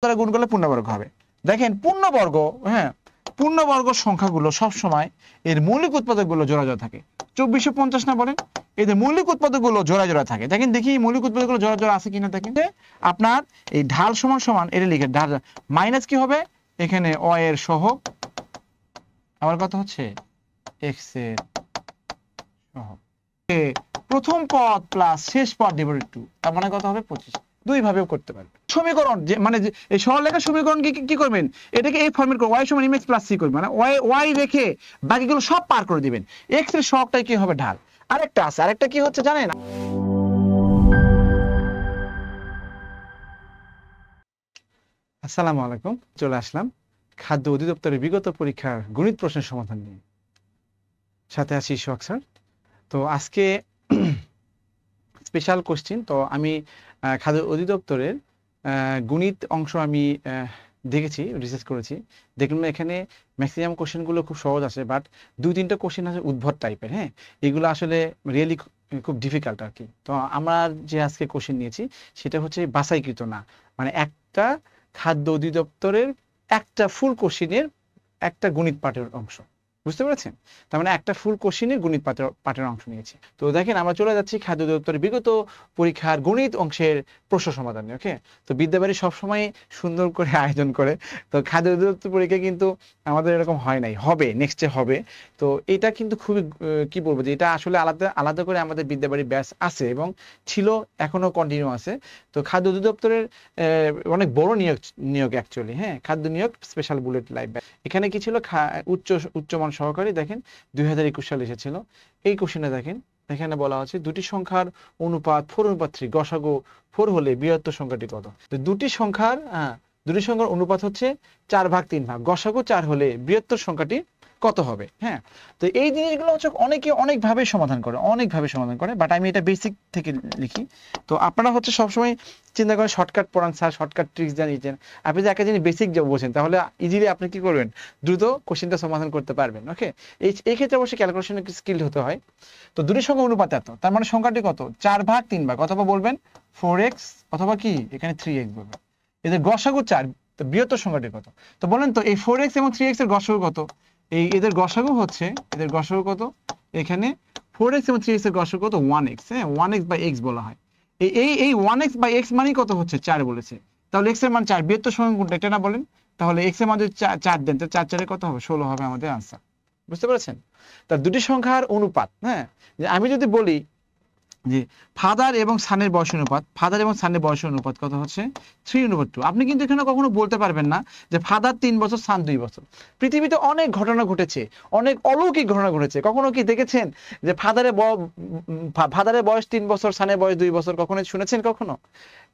দ্বারা গুণ করলে পূর্ণবর্গ হবে। দেখেন পূর্ণবর্গ, হ্যাঁ, পূর্ণবর্গ সংখ্যাগুলো সবসময় এর মৌলিক উৎপাদকগুলো জোড়া জোড়া থাকে। 2450 না বলেন, এদের মৌলিক উৎপাদকগুলো জোড়া জোড়া থাকে। দেখেন দেখি মৌলিক উৎপাদকগুলো জোড়া জোড়া আছে কিনা। দেখেন আপনার এই ঢাল সমান সমান এটা লিখে ঢাল মাইনাস কি হবে এখানে অ এর সহগ, আমার কথা হচ্ছে এক্স এর সহগ, প্রথম পদ প্লাস শেষ পদ ডিভাইডেড 2, তার মানে কত হবে 25। দুই ভাবেও করতে পারবেন সমীকরণ, যে মানে এই সরলরেখার সমীকরণ কি করবেন, এটাকে এই ফর্মেট করে y সমান mx প্লাস c করবেন, মানে y রেখে বাকিগুলো সব পার করে দিবেন। x এর সহগটাই কি হবে ঢাল। আরেকটা আছে, আরেকটা কি হচ্ছে জানেন, আসসালামু আলাইকুম, চলে আসলাম খাদ্য অধিদপ্তরের বিগত পরীক্ষার গণিত প্রশ্নের সমাধান নিয়ে, সাথে আছি সোহাগ স্যার। তো আজকে স্পেশাল কোশ্চিন। তো আমি খাদ্য অধিদপ্তরের গণিত অংশ আমি দেখেছি, রিসার্চ করেছি, দেখলাম এখানে ম্যাক্সিমাম কোশ্চেনগুলো খুব সহজ আছে, বাট 2-3টা কোশ্চেন আছে উদ্ভট টাইপের। হ্যাঁ, এগুলো আসলে রিয়েলি খুব ডিফিকাল্ট আর কি। তো আমার যে আজকে কোশ্চেন নিয়েছি সেটা হচ্ছে বাছাইকৃত না, মানে একটা খাদ্য অধিদপ্তরের একটা ফুল কোশ্চেনের একটা গণিত পাঠের অংশ, বুঝতে পেরেছেন? তার মানে একটা ফুল কোশ্চেনের গণিত পাঠের অংশ নিয়েছি। তো দেখেন আমরা চলে যাচ্ছি খাদ্য অধিদপ্তরের বিগত পরীক্ষার গণিত অংশের প্রশ্ন সমাধানে। ওকে, তো বিদ্যাবাড়ি সবসময় সুন্দর করে আয়োজন করে, তো খাদ্য অধিদপ্তর পরীক্ষা কিন্তু আমাদের এরকম হয় নাই, হবে নেক্সটে হবে। তো এটা কিন্তু খুবই কি বলবো যে এটা আসলে আলাদা আলাদা করে আমাদের বিদ্যাবাড়ি ব্যাচ আছে এবং ছিল, এখনো কন্টিনিউ আছে। তো খাদ্য অধিদপ্তরের অনেক বড় নিয়োগ অ্যাকচুয়ালি। হ্যাঁ, খাদ্য নিয়োগ স্পেশাল বুলেট লাইভ ব্যাচ। এখানে কি ছিল, উচ্চমান সহকারী, দেখেন 2021 সালে এসেছিল। এই কোশ্চেনে দেখেন এখানে বলা আছে দুটি সংখ্যার অনুপাত 4:3, গসাগু 4 হলে বৃহত্তর সংখ্যাটি কত। তো দুটি সংখ্যার অনুপাত হচ্ছে 4/3, গসাগু 4 হলে বৃহত্তর সংখ্যাটি কত হবে। হ্যাঁ, তো এই জিনিসগুলো হচ্ছে অনেকে অনেকভাবে সমাধান করে, বাট আমি এটা বেসিক থেকে লিখি। তো আপনারা হচ্ছে সবসময় চিন্তা করেন শর্টকাট পড়ান স্যার, শর্টকাট ট্রিক্স জানিয়েছেন। আপনি যে একটা জিনিস বেসিক যে বোঝেন, তাহলে ইজিলি আপনি কি করবেন, দ্রুত কোশ্চেনটা সমাধান করতে পারবেন। ওকে, এই ক্ষেত্রে অবশ্যই ক্যালকুলেশনে স্কিল হতে হয়। তো দুটি সংখ্যা অনুপাত এত, তার মানে সংখ্যাটি কত, 4/3, অথবা বলবেন 4x, অথবা কি এখানে 3x বলবেন। এদের গসাগু 4, তো বৃহত্তর সংখ্যাটি কত। তো বলেন তো এই 4x এবং 3x এর গসাগু কত। এদের গসাগু হচ্ছে, এদের গসাগু কত, এখানে 4x এবং 3x এর গসাগু কত, 1x। হ্যাঁ, 1x/x বলা হয়। এই 1x/x মানেই কত হচ্ছে, 4 বলেছে। তাহলে x এর মান 4, বৃহত্তর সংখ্যা কোনটা এটা না বলেন। তাহলে x এর মান যদি 4 দেন, তো 4 কত হবে, 16 হবে আমাদের আনসার। বুঝতে পেরেছেন? তার দুটি সংখ্যার অনুপাত, হ্যাঁ, যে আমি যদি বলি যে ফাদার এবং সানের বয়সের অনুপাত কত হচ্ছে 3:2। আপনি কিন্তু এখানে কখনো বলতে পারবেন না যে ফাদার 3 বছর সান 2 বছর। পৃথিবীতে অনেক ঘটনা ঘটেছে, অনেক অলৌকিক ঘটনা ঘটেছে। কখনো কি দেখেছেন যে ফাদারের বয়স 3 বছর, সানের বয়স 2 বছর? কখনো শুনেছেন?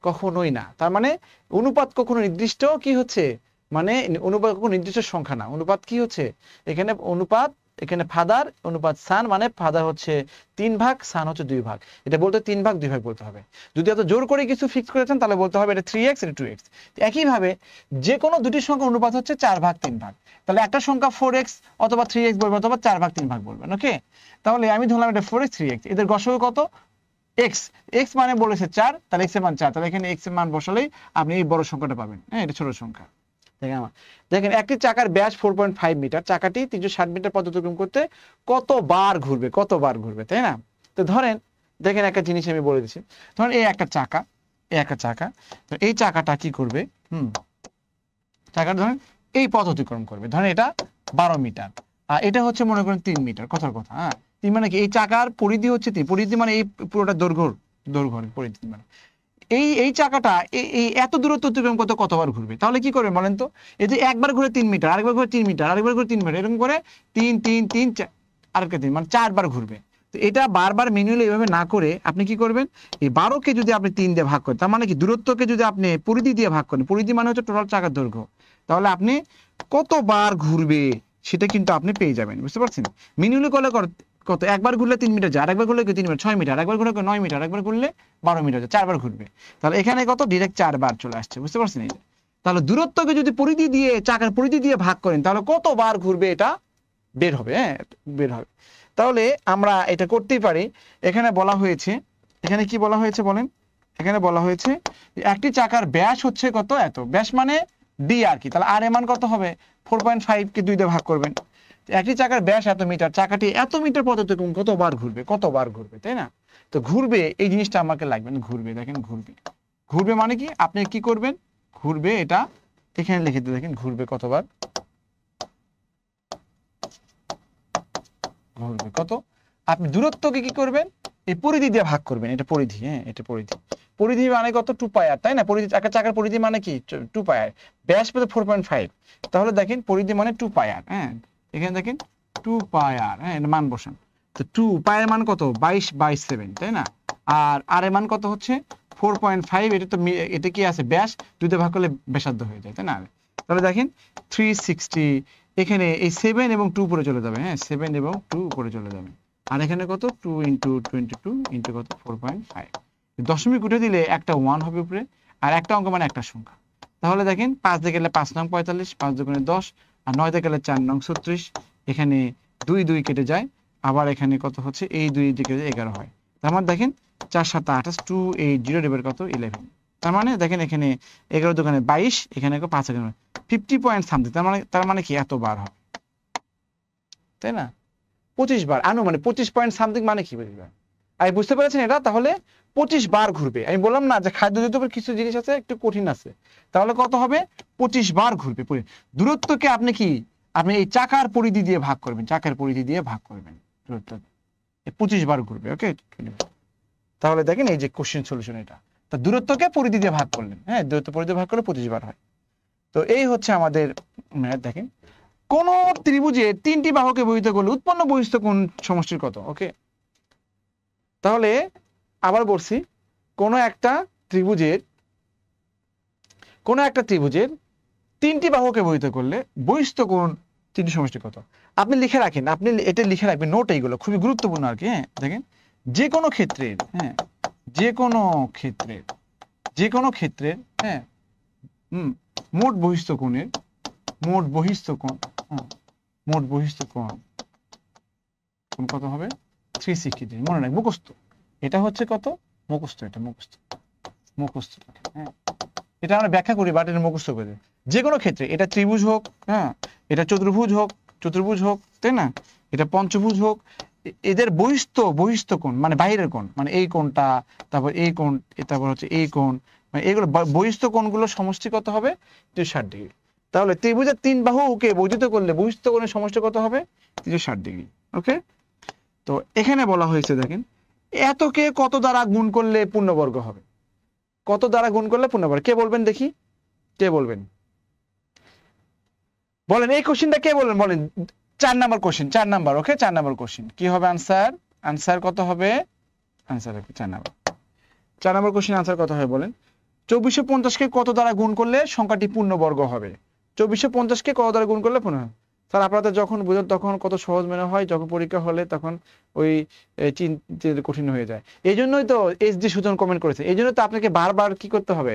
কখনোই না। তার মানে অনুপাত কখনো নির্দিষ্ট কি হচ্ছে, মানে অনুপাত কখনো নির্দিষ্ট সংখ্যা না। অনুপাত কি হচ্ছে এখানে, এখানে ফাদার অনুপাত সান, মানে ফাদার হচ্ছে 3 ভাগ, সান হচ্ছে 2 ভাগ। এটা বলতে 3 ভাগ 2 ভাগ বলতে হবে। যদি এত জোর করে কিছু ফিক্স করেছেন তাহলে বলতে হবে এটা 3x, এটা 2x। একইভাবে যে কোনো দুটি সংখ্যা অনুপাত হচ্ছে 4/3 ভাগ। তাহলে একটা সংখ্যা 4x অথবা 3x বলবেন, অথবা 4/3 ভাগ বলবেন। ওকে, তাহলে আমি ধরলাম এটা 4x 3x, এদের গসাগু কত, x মানে বলেছে 4, তাহলে x এর মান 4, তাহলে এখানে x এর মান বসালেই আপনি এই বড় সংখ্যাটা পাবেন। হ্যাঁ, এটা ছোট সংখ্যা। দেখেন একটি চাকার ব্যাস 4.5 মিটার, চাকাটি 360 মিটার পথ অতিক্রম করতে কতবার ঘুরবে, তাই না? তো ধরেন, দেখেন একটা জিনিস আমি বলে দিচ্ছি, ধরেন এই একটা চাকা, তো এই চাকাটা কি করবে, চাকাটা ধরেন এই পথ অতিক্রম করবে, ধরেন এটা 12 মিটার, আর এটা হচ্ছে মনে করেন 3 মিটার, কথার কথা। হ্যাঁ, 3 মানে কি, এই চাকার পরিধি হচ্ছে 3, পরিধি মানে এই পুরোটা দৈর্ঘ্য পরিধি, মানে এই চাকাটা এই এত দূরত্ব অতিক্রম করতে কতবার ঘুরবে। তাহলে কি করবে বলেন তো, এই যে একবার ঘুরে 3 মিটার, আরেকবার ঘুরে 3 মিটার, আরেকবার ঘুরে 3 মিটার, এরকম করে 3 3 3 আরেকটা 3, মানে 4 বার ঘুরবে। তো এটা বারবার ম্যানুয়ালি এভাবে না করে আপনি কি করবেন, এই 12কে যদি আপনি 3 দিয়ে ভাগ করেন, তার মানে কি দূরত্বকে যদি আপনি পরিধি দিয়ে ভাগ করেন, পরিধি মানে হচ্ছে টোটাল চাকার দৈর্ঘ্য, তাহলে আপনি কতবার ঘুরবে সেটা কিন্তু আপনি পেয়ে যাবেন। বুঝতে পারছেন? ম্যানুয়ালি করলে কত, একবার ঘুরলে 3 মিটার যায়, আরেকবার ঘুরলে 3 মিটার 6 মিটার, একবার ঘুরলে 9 মিটার, একবার ঘুরলে 12 মিটার যায়, 4 বার ঘুরবে। তাহলে এখানে কত, ডিরেক্ট 4 বার চলে আসছে। বুঝতে পারছেন? এই তাহলে দূরত্বকে যদি পরিধি দিয়ে, চাকার পরিধি দিয়ে ভাগ করেন, তাহলে কতবার ঘুরবে এটা বের হবে। হ্যাঁ, বের হবে। তাহলে আমরা এটা করতেই পারি। এখানে বলা হয়েছে, এখানে কি বলা হয়েছে বলেন, এখানে বলা হয়েছে একটি চাকার ব্যাস হচ্ছে কত, এত ব্যাস মানে ডি আর কি, তাহলে আর এর মান কত হবে 4.5 কে 2 দিয়ে ভাগ করবেন। একটি চাকার ব্যাস এত মিটার, চাকাটি এত মিটার পথ অতিক্রম কতবার ঘুরবে, কতবার ঘুরবে, তাই না? তো ঘুরবে এই জিনিসটা আমাকে লাগবে, ঘুরবে, দেখেন ঘুরবে, ঘুরবে মানে কি আপনি কি করবেন, ঘুরবে এটা এখানে লিখে দিয়ে দেখেন ঘুরবে কতবার, ঘুরবে কত, আপনি দূরত্বকে কি করবেন এই পরিধি দিয়ে ভাগ করবেন, এটা পরিধি, হ্যাঁ এটা পরিধি, পরিধি মানে কত 2 পাই আর, তাই না? পরিধি চাকার পরিধি মানে কি 2 পাই আর, ব্যাস পেতে 4.5, তাহলে দেখেন পরিধি মানে 2 পাই আর, হ্যাঁ এখানে দেখেন 2 পাই আর, হ্যাঁ এটা মান বসান, তো 2 পাই এর মান কত 22/7, তাই না? আর এর মান কত হচ্ছে 4.5, এটা তো এটা কি আছে ব্যাস 2 দিয়ে ভাগ করলে ব্যাসার্ধ হয়ে যায়, তাই না? তাহলে দেখেন 360, এখানে এই 7 এবং 2 উপরে চলে যাবে, হ্যাঁ 7 এবং 2 উপরে চলে যাবে, আর এখানে কত 2 × 22 ইন্টু কত 4.5, দশমিক উঠে দিলে একটা 1 হবে উপরে, আর একটা অঙ্ক মানে একটা সংখ্যা, তাহলে দেখেন 5 দিয়ে গেলে 5 নং 45, 5 দুগুণে 10, আর 9 দিয়ে গেলে 4 নং 36, এখানে 2 2 কেটে যায়, আবার এখানে কত হচ্ছে এই 2 দিয়ে কেটে 11 হয়, তার মানে দেখেন 4 7 28, 280 ডিভাইড কত 11, তার মানে দেখেন এখানে 11 দুগুণে 22, এখানে 5 50 পয়েন্ট সামথিং, তার মানে কি এত বার হবে, তাই না? 25 বার আনুমানিক 25 পয়েন্ট সামথিং মানে কি বুঝবেন, আমি বুঝতে পেরেছেন এটা? তাহলে 25 বার ঘুরবে, আমি বললাম না যে খাদ্যজাত কিছু জিনিস আছে একটু কঠিন আছে, তাহলে কত হবে 25 বার ঘুরবে। দূরত্বকে আপনি কি আপনি এই চাকার পরিধি দিয়ে ভাগ করবেন, চাকার পরিধি দিয়ে ভাগ করবেন, দূরত্ব 25 বার ঘুরবে, ওকে? তাহলে দেখেন এই যে কোশ্চেন সলিউশন, এটা তা দূরত্বকে পরিধি দিয়ে ভাগ করলেন, হ্যাঁ দূরত্ব পরিধি ভাগ করলে 25 বার হয়। তো এই হচ্ছে আমাদের দেখেন কোন ত্রিভুজে 3টি বাহুকে বহিত করলে উৎপন্ন বহিস্থ কোণ সমষ্টির কত, ওকে? তাহলে আবার বলছি, কোন একটা ত্রিভুজের 3টি বাহুকে বহিত করলে বহিস্থ কোণ 3টি সমষ্টি কত, আপনি লিখে রাখেন, আপনি এটা লিখে রাখবেন নোট, এইগুলো খুবই গুরুত্বপূর্ণ আর কি, হ্যাঁ দেখেন যে কোনো ক্ষেত্রের, হ্যাঁ যে কোনো ক্ষেত্রের হ্যাঁ মোট বহিস্থ কোণের মোট বহিস্থ কোণ কত হবে 360 ডিগ্রি, মনে রাখ মুখস্থ, এটা হচ্ছে কত মুখস্থ, এটা মুখস্থ, হ্যাঁ এটা আমরা ব্যাখ্যা করি বাট এটা মুখস্থ করে দিই। যে কোনো ক্ষেত্রে এটা ত্রিভুজ হোক, হ্যাঁ এটা চতুর্ভুজ হোক, তাই না? এটা পঞ্চভুজ হোক, এদের বহিস্থ কোণ মানে বাইরের কোণ, মানে এই কোণটা, তারপর এই কোণ, তারপর হচ্ছে এই কোণ, মানে এইগুলো বহিস্থ কোণগুলো সমষ্টি কত হবে 360 ডিগ্রি। তাহলে ত্রিভুজের 3 বাহুকে বর্ধিত করলে বহিস্থ কোণের সমষ্টি কত হবে 360 ডিগ্রি, ওকে? তো এখানে বলা হয়েছে দেখেন এতকে কত দ্বারা গুণ করলে পূর্ণবর্গ হবে, কত দ্বারা গুণ করলে পূর্ণবর্গ, কে বলবেন দেখি, কে বলবেন বলেন এই কোশ্চেনটা কে বলবেন, বলেন 4 নাম্বার কোশ্চেন, 4 নাম্বার, ওকে 4 নাম্বার কোশ্চেন কি হবে আনসার কত হবে, আনসার 4 নাম্বার কোশ্চেন আনসার কত হবে বলেন? 2450 কে কত দ্বারা গুণ করলে সংখ্যাটি পূর্ণবর্গ হবে, 2450 কে কত দ্বারা গুণ করলে পূর্ণ হবে? স্যার আপনাদের যখন বুঝেন তখন কত সহজ মনে হয়, যখন পরীক্ষা হলে তখন ওই চিন্তা কঠিন হয়ে যায়, এই জন্যই তো SD সুজন কমেন্ট করেছে, এই জন্য তো আপনাকে বারবার কি করতে হবে,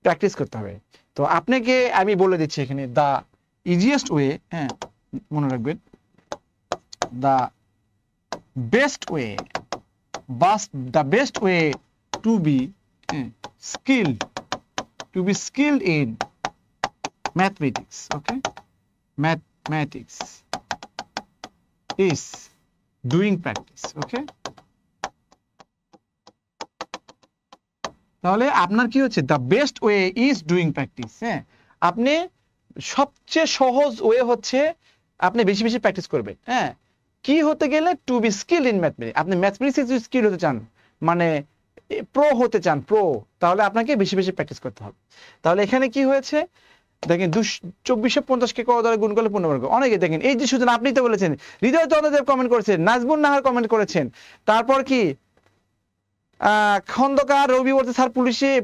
প্র্যাকটিস করতে হবে। তো আপনাকে আমি বলে দিচ্ছি এখানে দা ইজিয়েস্ট ওয়ে, হ্যাঁ মনে রাখবেন the best way to be skilled in mathematics, okay? Mathematics is doing practice, okay? তাহলে আপনার কি হচ্ছে the best way is doing practice, হ্যাঁ আপনি সবচেয়ে সহজ ওয়ে হচ্ছে আপনি বেশি বেশি প্র্যাকটিস করবেন, হ্যাঁ কি হতে গেলে to be skilled in mathematics, আপনি ম্যাথমেটিক্সে যদি স্কিল হতে চান মানে প্রো হতে চান, তাহলে আপনাকে বেশি বেশি প্র্যাকটিস করতে হবে। তাহলে এখানে কি হয়েছে দেখেন 2450 কে কত দ্বারা গুণ করলে পূর্ণবর্গ, অনেকে দেখেন এই যে শুধু আপনি তো বলেছেন, হৃদয় চন্দ্রদেব কমেন্ট করেছেন, নাজবুন নাহার কমেন্ট করেছেন, তারপর কি খন্দকার রবি বলতে স্যার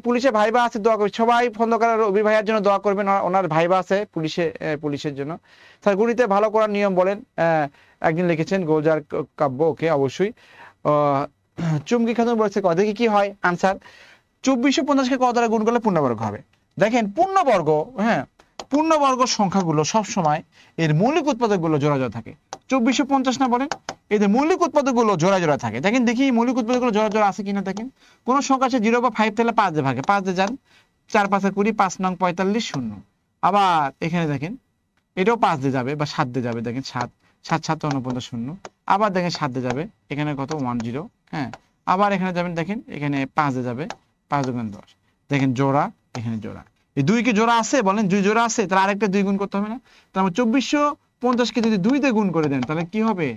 পুলিশে ভাইবা আছে, দোয়া করবেন সবাই, খন্দকার রবি ভাইয়ার জন্য দোয়া করবেন, ওনার ভাইবা আছে পুলিশের জন্য। স্যার গণিতে ভালো করার নিয়ম বলেন, একদিন লিখেছেন গোলজার কাব্য, ওকে অবশ্যই। চুমকি খাতুন বলেছে দেখি কি হয় আনসার, 2450 কে কত দ্বারা গুণ করলে পূর্ণবর্গ হবে। দেখেন পূর্ণবর্গ, হ্যাঁ পূর্ণবর্গ সংখ্যাগুলো সবসময় এর মৌলিক উৎপাদকগুলো জোড়া জোড়া থাকে, 2450 না বলেন, এই যে মৌলিক উৎপাদকগুলো জোড়া জোড়া থাকে। দেখেন দেখি মৌলিক উৎপাদকগুলো জোড়া জোড়া আছে কিনা। দেখেন কোন সংখ্যা আছে 0 বা 5 তাহলে 5 দিয়ে ভাগে, 5 দিয়ে যান, 4 5 20, 5 নং 45 0। আবার এখানে দেখেন এটাও 5 দিয়ে যাবে বা 7 দিয়ে যাবে। দেখেন 7 7 7 49 0। আবার দেখেন 7 দিয়ে যাবে, এখানে কত 10। হ্যাঁ, আবার এখানে যাবেন, দেখেন এখানে 5 দিয়ে যাবে, 5 2 10। দেখেন জোড়া, এখানে জোড়া। এই 2 কি জোড়া আছে বলেন? 2 জোড়া আছে, তাহলে আরেকটা 2 গুণ করতে হবে না? তাহলে 2450 কে যদি 2 দিয়ে গুণ করে দেন তাহলে কি হবে?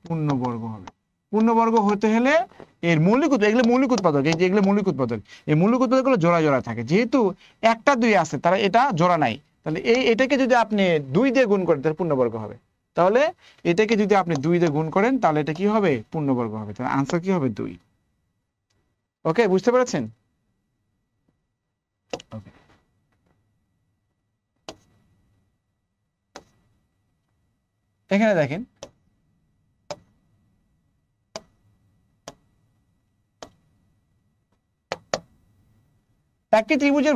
পূর্ণবর্গ হবে। পূর্ণবর্গ হতে হলে এর মৌলিক এগুলো মৌলিক উৎপাদক, এই যে এগুলো মৌলিক উৎপাদক, এই মৌলিক উৎপাদকগুলো জোড়া জোড়া থাকে। যেহেতু একটা 2 আছে তাহলে এটা জোড়া নাই, তাহলে এটাকে যদি আপনি 2 দিয়ে গুণ করেন তাহলে পূর্ণবর্গ হবে। তাহলে এটাকে যদি আপনি 2 দিয়ে গুণ করেন তাহলে এটা কি হবে? পূর্ণবর্গ হবে। তাহলে আনসার কি হবে? 2। ওকে, বুঝতে পেরেছেন? ওকে, এখানে দেখেন একটি ত্রিভুজের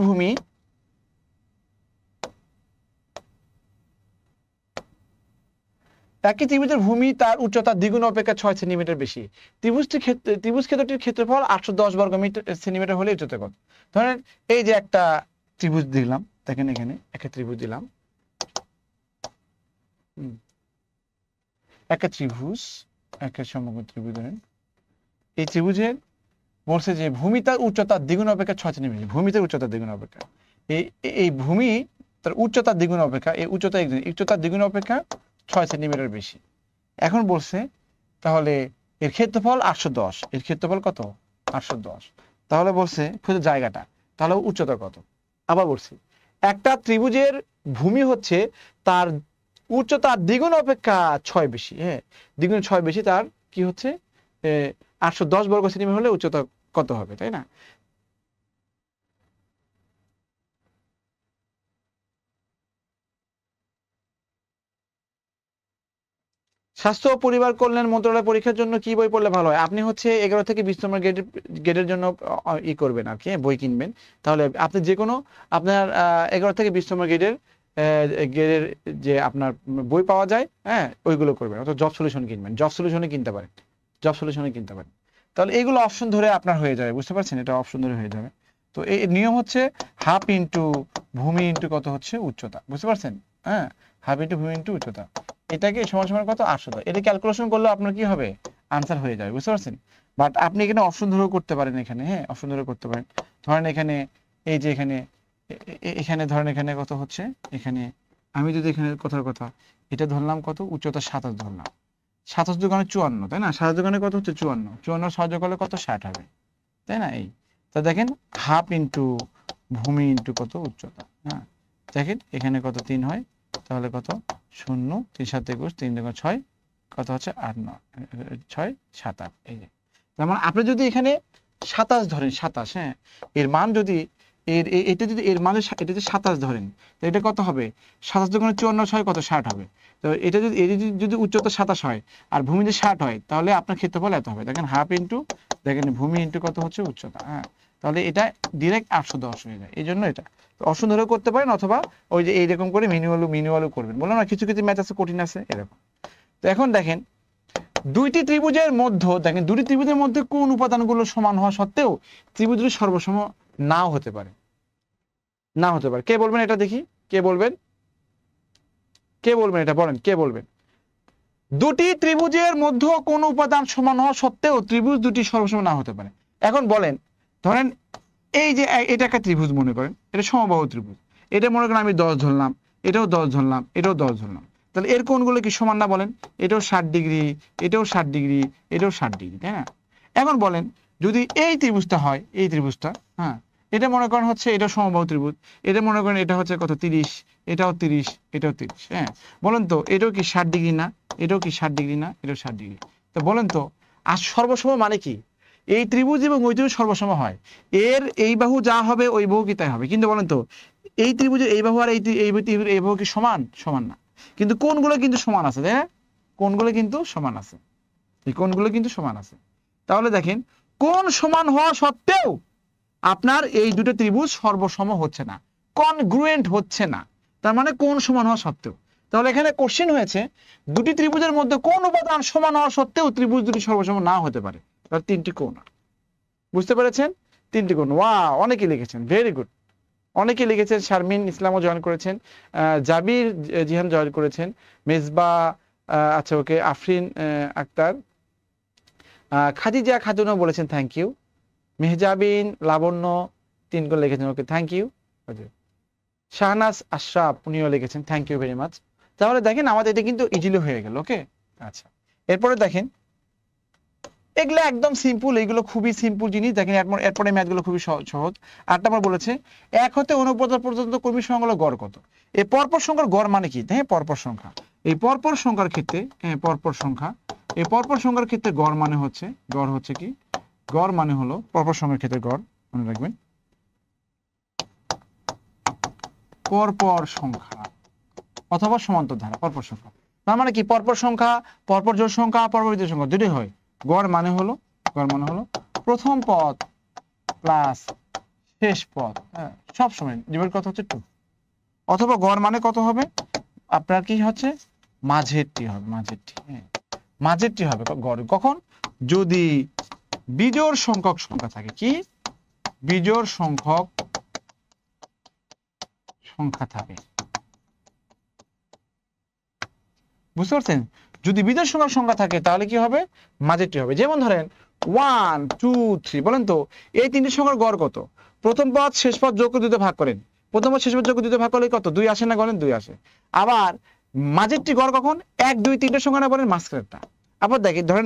ভূমি তার উচ্চতা দ্বিগুণ অপেক্ষা 6 সেন্টিমিটার বেশি। ত্রিভুজ ক্ষেত্রটির ক্ষেত্রফল 810 বর্গ সেন্টিমিটার হলে উচ্চতা কত? ধরেন এই যে একটা ত্রিভুজ দিলাম, দেখেন এখানে একটা ত্রিভুজ দিলাম, একটা সমগ্র ত্রিভুজ ধরেন। এই ত্রিভুজের বলছে যে ভূমি তার উচ্চতা দ্বিগুণ অপেক্ষা 6 সেন্টিমিটার। ভূমি তার উচ্চতা দ্বিগুণ অপেক্ষা, এই ভূমি তার উচ্চতা দ্বিগুণ অপেক্ষা, এই উচ্চতা দ্বিগুণ অপেক্ষা 6 সেন্টিমিটার বেশি। এখন বলছে তাহলে এর ক্ষেত্রফল 810। এর ক্ষেত্রফল কত? 810। তাহলে বলছে খুঁজে জায়গাটা, তাহলে উচ্চতা কত? আবার বলছি একটা ত্রিভুজের ভূমি হচ্ছে তার উচ্চতা দ্বিগুণ অপেক্ষা 6 বেশি। হ্যাঁ, দ্বিগুণ 6 বেশি, তার কি হচ্ছে 810 বর্গ সেন্টিমিটার হলে উচ্চতা কত হবে, তাই না? স্বাস্থ্য ও পরিবার কল্যাণ মন্ত্রণালয় পরীক্ষার জন্য কি বই পড়লে ভালো হয়? আপনি হচ্ছে 11 থেকে 20 নম্বর গ্রেডের জন্য ই করবেন আর কি, বই কিনবেন। তাহলে আপনি যে কোনো আপনার 11 থেকে 20 নম্বর গ্রেডের যে আপনার বই পাওয়া যায়, হ্যাঁ, ওইগুলো করবেন। অথবা জব সলিউশন কিনবেন, জব সলিউশনে কিনতে পারেন, তাহলে এইগুলো অপশন ধরে আপনার হয়ে যাবে। বুঝতে পারছেন? এটা অপশন ধরে হয়ে যাবে। তো এই নিয়ম হচ্ছে হাফ ইন্টু ভূমি ইন্টু কত হচ্ছে উচ্চতা। বুঝতে পারছেন? হ্যাঁ, হাফ ইন্টু ভূমি ইন্টু উচ্চতা, এটাকে সমান সমান কত? 810। এটা ক্যালকুলেশন করলে আপনার কি হবে? আনসার হয়ে যাবে। বুঝতে পারছেন? বাট আপনি এখানে অপশন ধরেও করতে পারেন, এখানে হ্যাঁ অপশন ধরে করতে পারেন। ধরেন এখানে এই যে এখানে ধরেন এখানে কত হচ্ছে, এখানে আমি যদি এখানে কথার কথা এটা ধরলাম কত? উচ্চতা 27 ধরলাম। 27 দোকানে 54, তাই না? 27 দোকানে কত হচ্ছে? 54। 54 সহজ করলে কত? 60 হবে, তাই না? এই তা দেখেন হাফ ইন্টু ভূমি ইন্টু কত? উচ্চতা। হ্যাঁ, দেখেন এখানে কত 3 হয়, তাহলে কত? 0 3 7 21 3 2 6 কত হচ্ছে? 8 9 6 7 8। এই যে তার মানে আপনি যদি এখানে 27 ধরেন, 27, হ্যাঁ, এর মান যদি এটা যদি এর মানে এটা যদি 27 ধরেন, তো এটা কত হবে? 27 দোকানে 54 6 কত? 60 হবে। তো এটা যদি যদি উচ্চতা 27 হয় আর ভূমিতে 60 হয়, তাহলে আপনার ক্ষেত্রফল এত হবে। দেখেন হাফ ইন্টু, দেখেন ভূমি ইন্টু কত হচ্ছে? উচ্চতা। হ্যাঁ, তাহলে এটা ডিরেক্ট 810 হয়ে যায়। এই জন্য এটা অপশন ধরে করতে পারেন, অথবা ওই যে এইরকম করে মিনিমালও করবেন। বললাম না কিছু কিছু ম্যাথ আছে কঠিন আছে এরকম। তো এখন দেখেন দুটি ত্রিভুজের মধ্যে কোন উপাদানগুলো সমান হওয়া সত্ত্বেও ত্রিভুজ দুটি সর্বসম নাও হতে পারে। কে বলবেন এটা দেখি? কে বলবেন এটা? বলেন, কে বলবেন? দুটি ত্রিভুজের মধ্যে কোন উপাদান সমান হওয়া সত্ত্বেও ত্রিভুজ দুটি সর্বসম না হতে পারে। এখন বলেন, ধরেন এই যে এটা একটা ত্রিভুজ মনে করেন, এটা সমবাহু ত্রিভুজ। এটা মনে করেন আমি 10 ধরলাম, এটাও 10 ধরলাম, এটাও 10 ধরলাম। তাহলে এর কোণগুলো কি সমান না বলেন? এটাও 60 ডিগ্রি, এটাও 60 ডিগ্রি, এটাও 60 ডিগ্রি, তাই না? এখন বলেন যদি এই ত্রিভুজটা হয়, এই ত্রিভুজটা, হ্যাঁ, এটা মনে করেন হচ্ছে এটা সমবাহু ত্রিভুজ, এটা মনে করেন এটা হচ্ছে কত? 30, এটাও 30, এটাও 30, হ্যাঁ, বলেন তো এটাও কি 60 ডিগ্রি না? এটাও কি 60 ডিগ্রি না? এটাও 60 ডিগ্রি। তো বলেন তো আর সর্বসম মানে কি? এই ত্রিভুজ এবং ওই ত্রিভুজ সর্বসম হয়, এর এই বাহু যা হবে ওই বাহু কি তাই হবে। কিন্তু বলেন তো এই ত্রিভুজের এই বাহু আর এই বাহু কি সমান? সমান না। কিন্তু কোণগুলো কিন্তু সমান আছে, তাই না? কোণগুলো কিন্তু সমান আছে, এই কোণগুলো কিন্তু সমান আছে। তাহলে দেখেন কোণ সমান হওয়া সত্ত্বেও আপনার এই দুটো ত্রিভুজ সর্বসম হচ্ছে না, কনগ্রুয়েন্ট হচ্ছে না। তার মানে কোণ সমান হওয়া সত্ত্বেও, তাহলে এখানে কোশ্চেন হয়েছে দুটি ত্রিভুজের মধ্যে কোন উপাদান সমান হওয়া সত্ত্বেও ত্রিভুজ দুটি সর্বসম না হতে পারে। তাহলে তিনটি কোণ, বুঝতে পেরেছেন? তিনটি কোণ। ওয়াও, অনেকে লিখেছেন, ভেরি গুড। অনেকে লিখেছেন, শারমিন ইসলামও জয়েন করেছেন, জাবির জিহান জয়েন করেছেন, মেজবা, আচ্ছা ওকে, আফরিন আক্তার, খাদিজা খাতুনও বলেছেন থ্যাংক ইউ, মেহজাবিন, লাবণ্য 3 কোণ লিখেছেন, okay thank you. Shahnaz Ashraf উনিও লিখেছেন থ্যাংক ইউ ভেরি মাচ। তাহলে দেখেন আমাদের এটা কিন্তু ইজিলি হয়ে গেল। ওকে, আচ্ছা এরপরে দেখেন, এগুলো একদম সিম্পল, এগুলো খুবই সিম্পল জিনিস। দেখেন এরপরে ম্যাথগুলো খুবই সহজ। 8 নম্বর বলেছে 1 হতে 49 পর্যন্ত কর্মী সংখ্যা গড় কত? এই পরপর সংখ্যার গড় মানে কি? হ্যাঁ, পরপর সংখ্যা। এই পরপর সংখ্যার ক্ষেত্রে, হ্যাঁ পরপর সংখ্যা, এই পরপর সংখ্যার ক্ষেত্রে গড় মানে হচ্ছে, গড় হচ্ছে কি, গড় মানে হলো পরপর সংখ্যার ক্ষেত্রে গড়, মনে রাখবেন, পরপর সংখ্যা অথবা সমান্তর ধারা, পরপর সংখ্যা। তার মানে কি, পরপর সংখ্যা, পরপর জোড় সংখ্যা, পরপর বিজোড় সংখ্যা দুটোই হয়। গড় মানে হলো, গড় মানে হলো প্রথম পদ প্লাস শেষ পদ, হ্যাঁ সব সময় ডিভাইড কত হচ্ছে 2, অথবা গড় মানে কত হবে আপনার, কি হচ্ছে মাঝেরটি হবে, মাঝেরটি, হ্যাঁ মাঝেরটি হবে গড়। কখন? যদি বিজোড় সংখ্যক সংখ্যা থাকে। কি? বিজোড় সংখ্যক সংখ্যা থাকে, বুঝতে পারছেন? যদি বিজোড় সংখ্যক সংখ্যা থাকে তাহলে কি হবে, মাঝেরটি হবে। যেমন ধরেন 1 2 3, বলেন তো এই তিনটি সংখ্যার গড় কত? প্রথম পদ শেষ পদ যোগ করে 2 তে ভাগ করেন, প্রথম পদ শেষ পদ যোগ করে 2 তে ভাগ করলে কত? 2 আসে না? বলেন 2 আসে। আবার মাঝেরটি গড় কখন? 1 2 3টে সংখ্যা না, বলেন মাঝখানেরটা। আবার দেখেন, ধরেন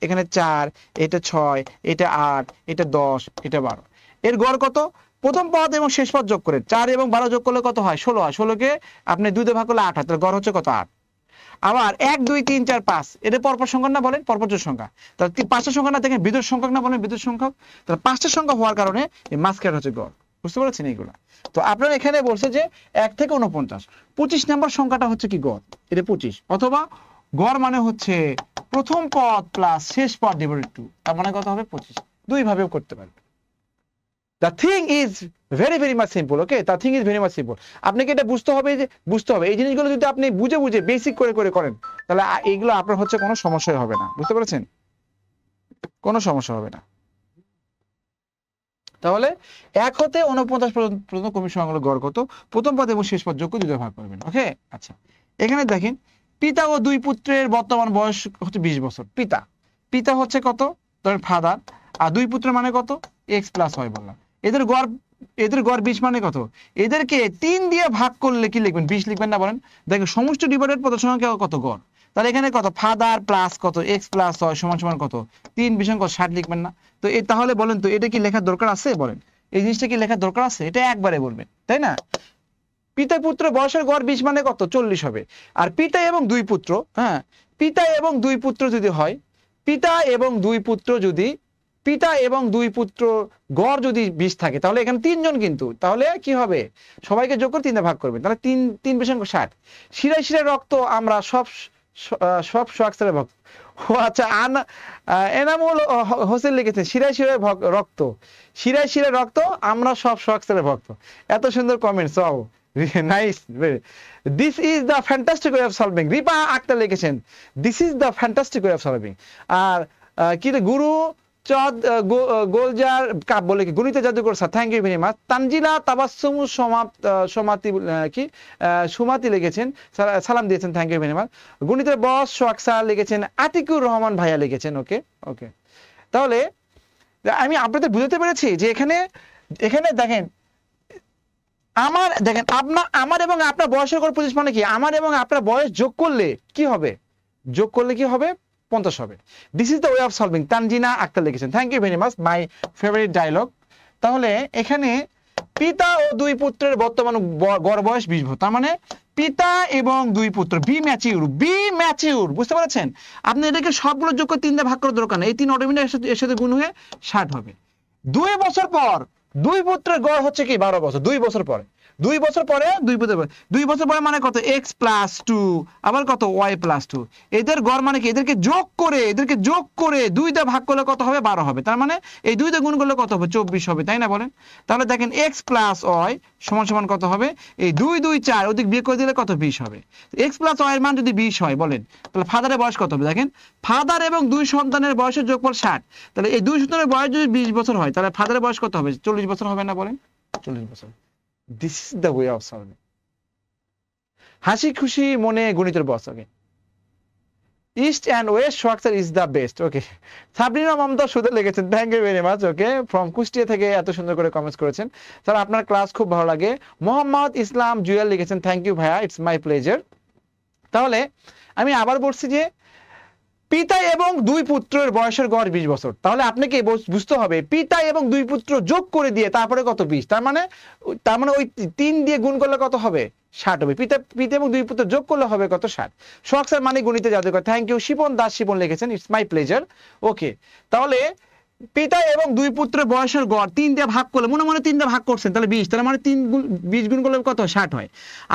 এখানে 4, এটা 6, এটা 8, এটা 10, এটা 12, এর গড় কত? প্রথম পদ এবং শেষ পদ যোগ করে 4 এবং 12 যোগ করলে কত হয়? 16 হয়। 16কে আপনি 2 তে ভাগ করলে 8 হয়, তাহলে গড় হচ্ছে কত? 8। আবার 1 2 3 4 5, এটা পরপর সংখ্যা না, বলেন পরপর জোড় সংখ্যা। তাহলে 5টা সংখ্যা না, দেখেন বিজোড় সংখ্যক না, বলেন বিজোড় সংখ্যক। তাহলে 5টা সংখ্যা হওয়ার কারণে এই মাঝখানে হচ্ছে গড়, বুঝতে পারছেন এইগুলা? তো আপনার এখানে বলছে যে 1 থেকে 49, 25 নম্বর সংখ্যাটা হচ্ছে কি গড়, এটা 25, অথবা গড় মানে হচ্ছে প্রথম পদ প্লাস শেষ পদ ডিভাইডেড 2, তার মানে কত হবে? 25। দুই ভাবেও করতে পারবেন। The thing is very very much simple, okay? The thing is very much simple. আপনাকে এটা বুঝতে হবে, যে বুঝতে হবে এই জিনিসগুলো যদি আপনি বুঝে বুঝে বেসিক করে করে করেন, তাহলে এইগুলো আপনার হচ্ছে কোনো সমস্যাই হবে না, বুঝতে পেরেছেন? কোনো সমস্যা হবে না। তাহলে 1 হতে 49 পর্যন্ত কর্মী সংখ্যাগুলো গড় কত? প্রথম পদ এবং শেষ পদ যোগ করে 2 তে ভাগ করবেন। ওকে, আচ্ছা এখানে দেখেন, পিতা ও 2 পুত্রের বর্তমান বয়স হচ্ছে 20 বছর। পিতা, পিতা হচ্ছে কত? ধরেন ফাদার, আর 2 পুত্র মানে কত? x + y বললাম। এদের গড় 20 মানে কত? এদেরকে 3 দিয়ে ভাগ করলে কি লিখবেন? 20 লিখবেন না, বলেন? দেখেন সমষ্টি ডিভাইডেড পদ সংখ্যা কত? গড়। তাহলে এখানে কত? ফাদার প্লাস কত? x + y সমান সমান কত? 3 বিষম কত? 60 লিখবেন না? তো তাহলে বলেন তো এটা কি লেখার দরকার আছে? বলেন, এই জিনিসটা কি লেখার দরকার আছে? এটা একবারে বলবেন, তাই না? পিতা পুত্র বয়সের গড় 20 মানে কত? 40 হবে। আর পিতা এবং 2 পুত্র, হ্যাঁ পিতা এবং 2 পুত্র যদি হয়, পিতা এবং 2 পুত্র যদি, পিতা এবং 2 পুত্র গড় যদি 20 থাকে, তাহলে এখানে 3 জন কিন্তু, তাহলে কি হবে? সবাইকে যোগ করে 3 দিয়ে ভাগ করবেন, তাহলে 3 বিষম 60। শিরায় শিরায় রক্ত আমরা সব সোয়াক্সের ভক্ত। ও আচ্ছা, এনামুল হোসেন লিখেছেন শিরায় শিরায় রক্ত, শিরায় শিরায় রক্ত আমরা সব সোয়াক্সের ভক্ত। এত সুন্দর comments, wow nice. This is the fantastic way of solving. Ripa Akter লিখেছেন this is the fantastic way of solving. আর কি গুরু চদ গোলজার কাপ বলে কি গণিত জাদুকর sir, thank you very much. Tanzila Tabassum সমাতি কি সুমাতি লিখেছেন, সালাম দিয়েছেন, থ্যাংক ইউ ভেরি মাচ। গণিতের বস সোহাগ স্যার লিখেছেন, আতিকুর রহমান ভাইয়া লিখেছেন, ওকে ওকে। তাহলে আমি আপনাদের বুঝতে পেরেছি যে এখানে দেখেন, আমার এবং আপনার বয়সের গড় 25 মানে কি? আমার এবং আপনার বয়স যোগ করলে কি হবে? যোগ করলে কি হবে? 50 হবে। This is the way of solving, Tanzina Akter লিখেছেন, thank you very much, my favourite dialogue. তাহলে এখানে পিতা ও 2 পুত্রের বর্তমান গড় বয়স 20 বছর, তার মানে পিতা এবং 2 পুত্র বি ম্যাচিউর, বুঝতে পারছেন? আপনি এটাকে সবগুলো যোগ করে 3 দিয়ে ভাগ করার দরকার নেই, এই 3 অটোমেটিক এর সাথে গুণ হয়ে 60 হবে। 2 বছর পর 2 পুত্রের গড় হচ্ছে কি? 12 বছর। 2 বছর পরে 2 বছর পরে 2 বছর পরে মানে কত x+2 আবার কত y+2 এদের গড় মানে কি এদেরকে যোগ করে 2 দিয়ে ভাগ করলে কত হবে 12 হবে তার মানে এই 2 দিয়ে গুণ করলে কত হবে 24 হবে তাই না বলেন তাহলে দেখেন x + y সমান কত হবে এই 2 2 4 ওদিক বিয়োগ করে দিলে কত 20 হবে x + y এর মান যদি 20 হয় বলেন তাহলে ফাদারের বয়স কত হবে দেখেন ফাদার এবং 2 সন্তানের বয়সের যোগফল 60 তাহলে এই 2 সন্তানের বয়স যদি 20 বছর হয় তাহলে ফাদারের বয়স কত হবে 40 বছর হবে না বলেন 40 বছর this is the way of solving হাসি খুশি মনে গণিতের boss okay east and west structure is the best okay Sabrina Mamata সুদে লিখেছেন thank you very much okay from Kushtia থেকে এত সুন্দর করে কমেন্টস করেছেন স্যার আপনার ক্লাস খুব ভালো লাগে মোহাম্মদ ইসলাম জুয়েল লিখেছেন থ্যাংক ইউ ভাইয়া ইটস মাই প্লেজার তাহলে আমি আবার বলছি যে পিতা এবং 2 পুত্রের বয়সের গড় 20 বছর তাহলে আপনাকে বুঝতে হবে পিতা এবং 2 পুত্র যোগ করে দিয়ে তারপরে কত 20 তার মানে ওই 3 দিয়ে গুণ করলে কত হবে 60 হবে পিতা এবং 2 পুত্র যোগ করলে হবে কত 60 শখসের মানে গণিতে জাদুকর থ্যাংক ইউ শিপন দাস শিপন লিখেছেন ইটস মাই প্লেজার ওকে তাহলে পিতা এবং 2 পুত্রের বয়সের গড় 3 দিয়ে ভাগ করলে মনে 3 দিয়ে ভাগ করছেন তাহলে 20 তার মানে 20 গুণ করলে কত 60 হয়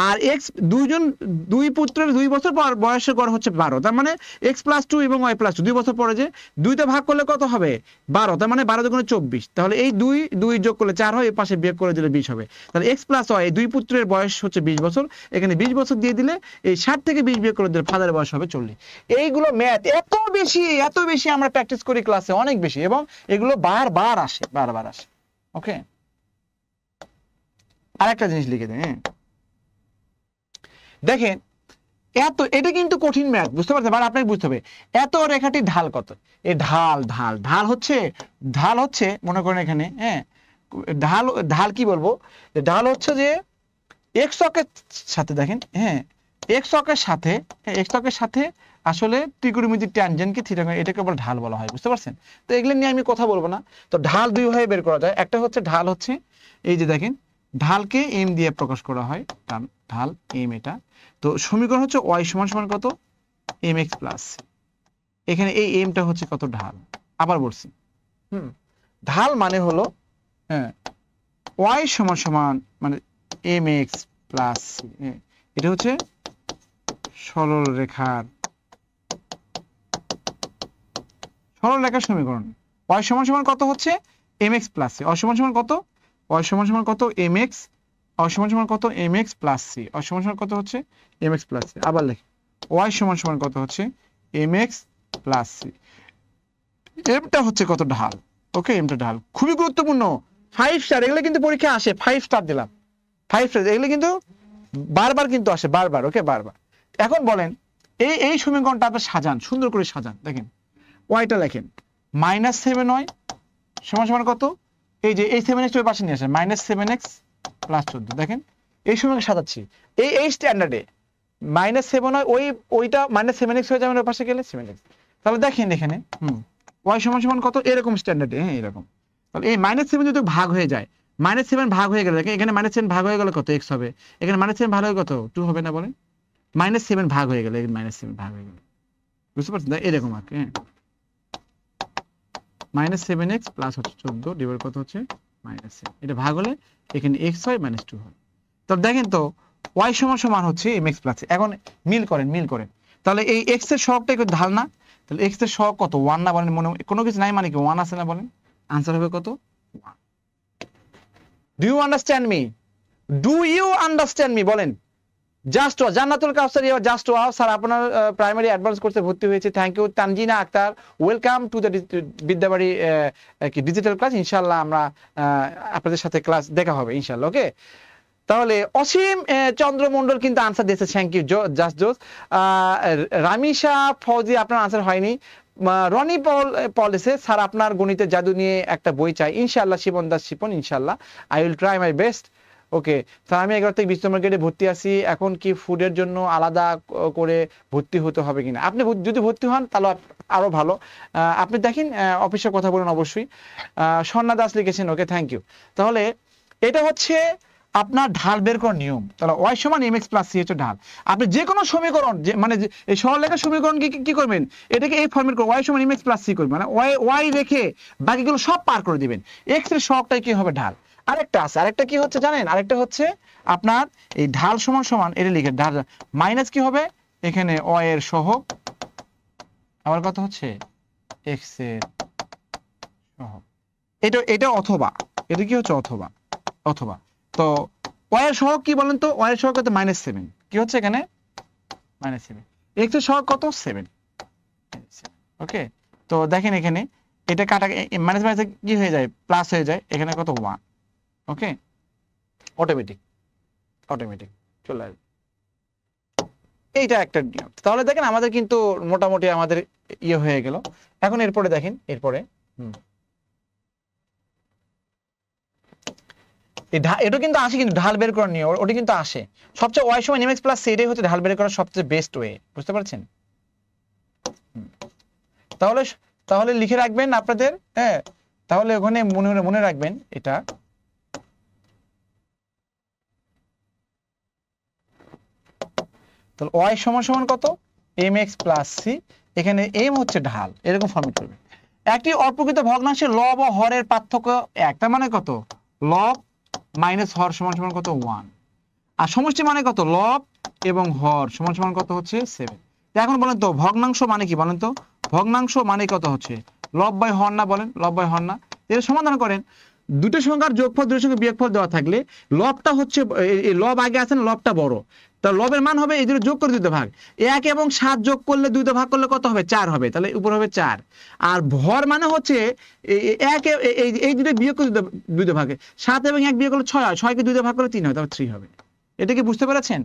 আর x 2 পুত্রের 2 বছর পর বয়সের গড় হচ্ছে 12 তার মানে x+2 এবং y+2 2 বছর পরে যে 2 তে ভাগ করলে কত হবে 12 তার মানে 12 দুগুণে 24 তাহলে এই 2 যোগ করলে 4 হয় এই পাশে বিয়োগ করে দিলে 20 হবে তাহলে x+y এই 2 পুত্রের বয়স হচ্ছে 20 বছর এখানে 20 বছর দিয়ে দিলে এই 60 থেকে 20 বিয়োগ করে দিলে ফাদারের বয়স হবে 40 এইগুলো ম্যাথ এত বেশি আমরা প্র্যাকটিস করি ক্লাসে অনেক বেশি এবং এগুলো বারবার আসে ওকে আরেকটা জিনিস লিখে দেন দেখেন এটা কিন্তু কঠিন ম্যাথ বুঝতে পারছেন মানে আপনাকে বুঝতে হবে এত রেখাটি ঢাল কত এই ঢাল হচ্ছে মনে করেন এখানে হ্যাঁ ঢাল কি বলবো ঢাল হচ্ছে যে x অক্ষের সাথে দেখেন হ্যাঁ x অক্ষের সাথে আসলে ত্রিকোণমিতির ট্যানজেন্টকে থিটা এটাকে আবার ঢাল বলা হয় বুঝতে পারছেন তো এগুলো নিয়ে আমি কথা বলবো না তো ঢাল দুই ভাবে বের করা যায় একটা হচ্ছে ঢাল হচ্ছে এই যে দেখেন ঢালকে m দিয়ে প্রকাশ করা হয় ঢাল m এটা তো সমীকরণ হচ্ছে y সমান কত mx প্লাস এখানে এই mটা হচ্ছে কত ঢাল আবার বলছি ঢাল মানে হলো হ্যাঁ y সমান মানে mx প্লাস এটা হচ্ছে সরল রেখার সমীকরণ y সমান কত হচ্ছে mx প্লাস c y সমান কত y সমান কত mx y সমান কত mx প্লাস c y সমান কত হচ্ছে mx প্লাস c আবার লিখি y সমান কত হচ্ছে mx প্লাস c mটা হচ্ছে কত ঢাল ওকে mটা ঢাল খুবই গুরুত্বপূর্ণ 5 স্টার এগুলো কিন্তু পরীক্ষায় আসে 5 স্টার দিলাম 5 স্টার এগুলো কিন্তু বারবার কিন্তু আসে বারবার ওকে বারবার এখন বলেন এই সমীকরণটা আপনি সাজান সুন্দর করে সাজান দেখেন ওয়াইটা লেখেন -7y সমান কত এই যে এই 7x ওই পাশে নিয়ে আসেন -7x + 14 দেখেন এই সমীকরণ সাজাচ্ছি এই স্ট্যান্ডার্ডে -7y ওইটা -7x হয়ে যাবে ওই পাশে গেলে 7x তাহলে দেখেন এখানে y সমান কত এরকম স্ট্যান্ডার্ডে হ্যাঁ এরকম তাহলে এই -7 যদি ভাগ হয়ে যায় -7 ভাগ হয়ে গেলে দেখেন এখানে -7 ভাগ হয়ে গেলে কত x হবে এখানে -7 ভাগ হয়ে কত 2 হবে না বলেন -7 ভাগ হয়ে গেলে -7 ভাগ হয়ে গেলে বুঝতে পারছেন এরকম আর হ্যাঁ -7x প্লাস হচ্ছে 14 ডিভাইড কত হচ্ছে -7 এটা ভাগ হলে এখানে x হয় -2 হয় তো দেখেন তো y সমান হচ্ছে mx প্লাস এখন মিল করেন তাহলে এই x এর সহগটা একটু ঢাল না তাহলে x এর সহগ কত 1 না বলেন মনে কোনো কিছু নাই মানে কি 1 আছে না বলেন आंसर হবে কত 1 ডু ইউ আন্ডারস্ট্যান্ড মি বলেন just Jannatul Kawsar you just wow sir আপনার প্রাইমারি অ্যাডভান্স কোর্সে ভর্তি হয়েছে thank you Tanjina Akter welcome to the Bidyabari কি ডিজিটাল ক্লাস ইনশাআল্লাহ আমরা আপনাদের সাথে ক্লাস দেখা হবে ইনশাআল্লাহ ওকে তাহলে অসীম চন্দ্র মণ্ডল কিন্তু आंसर দিয়েছে থ্যাংক ইউ জাস্ট জোস রামিশা ফৌজি আপনার आंसर হয়নি রনি পলিসে স্যার আপনার গণিতের জাদু নিয়ে একটা বই চাই ইনশাআল্লাহ শিবন দাস শিপন ইনশাআল্লাহ I will try my best okay sir আমি 11 থেকে 20 নম্বর গ্রেডে ভর্তি আছি এখন কি ফুডের জন্য আলাদা করে ভর্তি হতে হবে কিনা আপনি যদি ভর্তি হন তাহলে আরো ভালো আপনি দেখেন অফিসে কথা বলেন অবশ্যই স্বর্ণা দাস লিখেছেন ওকে থ্যাংক ইউ তাহলে এটা হচ্ছে আপনার ঢাল বের করার নিয়ম তাহলে y সমান mx প্লাস c হচ্ছে ঢাল আপনি যে কোনো সমীকরণ যে মানে এই সরলরেখার সমীকরণ কি করবেন এটাকে এই ফর্মেট করে y সমান mx প্লাস c করবেন মানে y রেখে বাকিগুলো সব পার করে দিবেন x এর সহগটাই কি হবে ঢাল আরেকটা আছে, আরেকটা কি হচ্ছে জানেন, আরেকটা হচ্ছে আপনার এই ঢাল সমান সমান এটা লিখে ঢাল মাইনাস কি হবে এখানে অ এর সহগ আবার কত হচ্ছে এক্স এর সহগ, এটা এটা অথবা এটা কি হচ্ছে অথবা অথবা তো অ এর সহগ কি বলেন তো, অ এর সহগ কত -7 কি হচ্ছে এখানে -7, এক্স এর সহগ কত 7। ওকে, তো দেখেন এখানে এটা কাটা মাইনাস মাইনাস কি হয়ে যায় প্লাস হয়ে যায়, এখানে কত 1। ওকে, অটোমেটিক অটোমেটিক চলে আসবে, এইটা একটা নিয়ম। তাহলে দেখেন আমাদের কিন্তু মোটামুটি আমাদের ইয়ে হয়ে গেল। এখন এরপরে দেখেন এরপরে এটা কিন্তু আসে, কিন্তু ঢাল বের করার নিয়ম ওটা কিন্তু আসে সবচেয়ে ওয়াই সমান এমএক্স প্লাস সেটাই হচ্ছে ঢাল বের করার সবচেয়ে বেস্ট ওয়ে, বুঝতে পারছেন? তাহলে তাহলে লিখে রাখবেন আপনাদের, হ্যাঁ তাহলে ওখানে মনে রাখবেন এটা তাহলে ওয়াই সমান সমান কত এম এক্স প্লাস সি, এখানে এম হচ্ছে ঢাল, এরকম ফর্মেট করবে। একটি অপ্রকৃত ভগ্নাংশের লব ও হরের পার্থক্য এক, তার মানে কত লব মাইনাস হর সমান সমান কত 1, আর সমষ্টি মানে কত লব এবং হর সমান সমান কত হচ্ছে 7। এখন বলেন তো ভগ্নাংশ মানে কি বলেন তো, ভগ্নাংশ মানে কত হচ্ছে লব বাই হর না, বলেন লব বাই হর না। এর সমাধান করেন, দুটো সংখ্যার যোগফল দুটোর সঙ্গে বিয়োগফল দেওয়া থাকলে লবটা হচ্ছে লব আগে আছে না, লবটা বড়, তা লবের মান হবে এই দুটো যোগ করে 2 ভাগ, 1 এবং 7 যোগ করলে 2 ভাগ করলে কত হবে 4 হবে, তাহলে উপর হবে 4। আর ভর মানে হচ্ছে 1 এই দুটো বিয়োগ করে 2 ভাগে, 7 এবং 1 বিয়োগ করলে 6 হয়, 6 কে 2 ভাগ করলে 3 হয়, তাহলে 3 হবে। এটা কি বুঝতে পেরেছেন?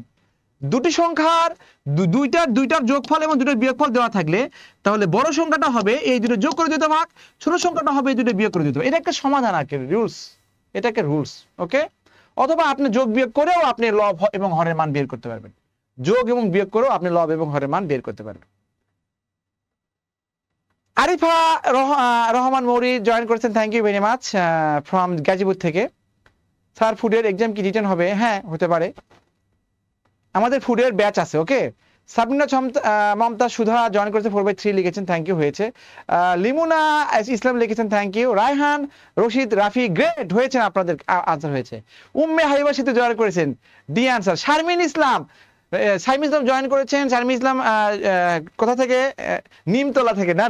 দুটি সংখ্যার দুইটার যোগফল এবং দুটোর বিয়োগফল দেওয়া থাকলে তাহলে বড় সংখ্যাটা হবে এই দুটো যোগ করে 2 ভাগ, ছোট সংখ্যাটা হবে এই দুটো বিয়োগ করে 2 ভাগ। এটা একটা সমাধান আর কি, রুলস, এটা একটা রুলস। ওকে, অথবা আপনি যোগ বিয়োগ করেও আপনি লব এবং হরের মান বের করতে পারবেন, যোগ এবং বিয়োগ করেও আপনি লব এবং হরের মান বের করতে পারবেন। আরিফা রহমান মৌরি জয়েন করেছেন, thank you very much from Gazipur থেকে। স্যার ফুডের এক্সাম কি রিটার্ন হবে? হ্যাঁ হতে পারে, আমাদের ফুডের ব্যাচ আছে। ওকে, সাবরিনা মমতা সুধা জয়েন করেছে 4/3 লিখেছেন, থ্যাংক ইউ হয়েছে। লিমুনা ইসলাম লিখেছেন thank you. Raihan Rashid Rafi great হয়েছেন, আপনাদের আনসার হয়েছে। উম্মে হাবিবা সাথে জয়েন করেছেন, D answer. Sharmin Islam join করেছেন। শারমিন ইসলাম কোথা থেকে? নিমতলা থেকে, না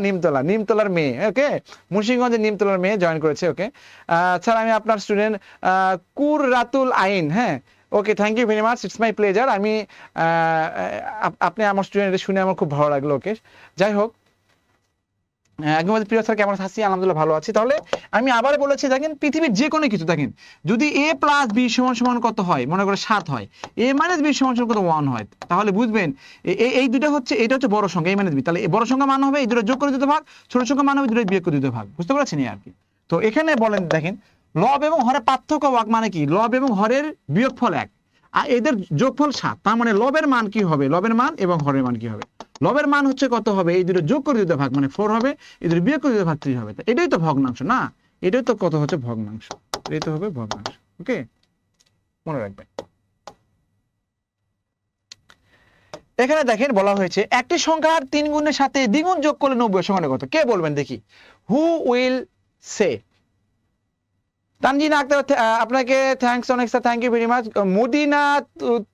নিমতলার মেয়ে। ওকে, মুন্সিগঞ্জের নিমতলার মেয়ে জয়েন করেছে। ওকে স্যার, আমি আপনার স্টুডেন্ট কুর রাতুল আইন। হ্যাঁ okay, thank you very much, it's my pleasure. আমি আপনি আমার স্টুডেন্ট শুনে আমার খুব ভালো লাগলো। ওকে, যাই হোক, একদম প্রিয় স্যার কেমন আছি? আলহামদুলিল্লাহ ভালো আছি। তাহলে আমি আবার বলেছি, দেখেন পৃথিবীর যে কোনো কিছু দেখেন যদি a প্লাস বি সমান সমান কত হয়, মনে করে 7 হয়, a মাইনাস বি সমান সমান কত 1 হয়, তাহলে বুঝবেন এই দুটো হচ্ছে, এটা হচ্ছে বড় সংখ্যা a মাইনাস বি, তাহলে বড় সংখ্যা মান হবে এই দুটো যোগ করে 2 ভাগ, ছোট সংখ্যা মান হবে দুটো বিয়োগ করে 2 ভাগ। বুঝতে পারছেন আর কি? তো এখানে বলেন, দেখেন লব এবং হরের পার্থক্য ওয়াক মানে কি, লব এবং হরের বিয়োগফল 1 আর এদের যোগফল 7, তার মানে লবের মান কি হবে, লবের মান এবং হরের মান কি হবে, লবের মান হচ্ছে কত হবে এই দুটো যোগ করে 2 ভাগ মানে 4 হবে, এই দুটো বিয়োগ করে 2 ভাগ 3 হবে। এটাই তো ভগ্নাংশ না, এটাই তো কত হচ্ছে ভগ্নাংশ, এটাই তো হবে ভগ্নাংশ। ওকে, মনে রাখবেন। এখানে দেখেন বলা হয়েছে একটি সংখ্যার 3 গুণের সাথে দ্বিগুণ যোগ করলে 90 সমান কত, কে বলবেন দেখি, who will say? Tanjina Akter আপনাকে থ্যাঙ্কস অনেক sir, thank you very much. Madina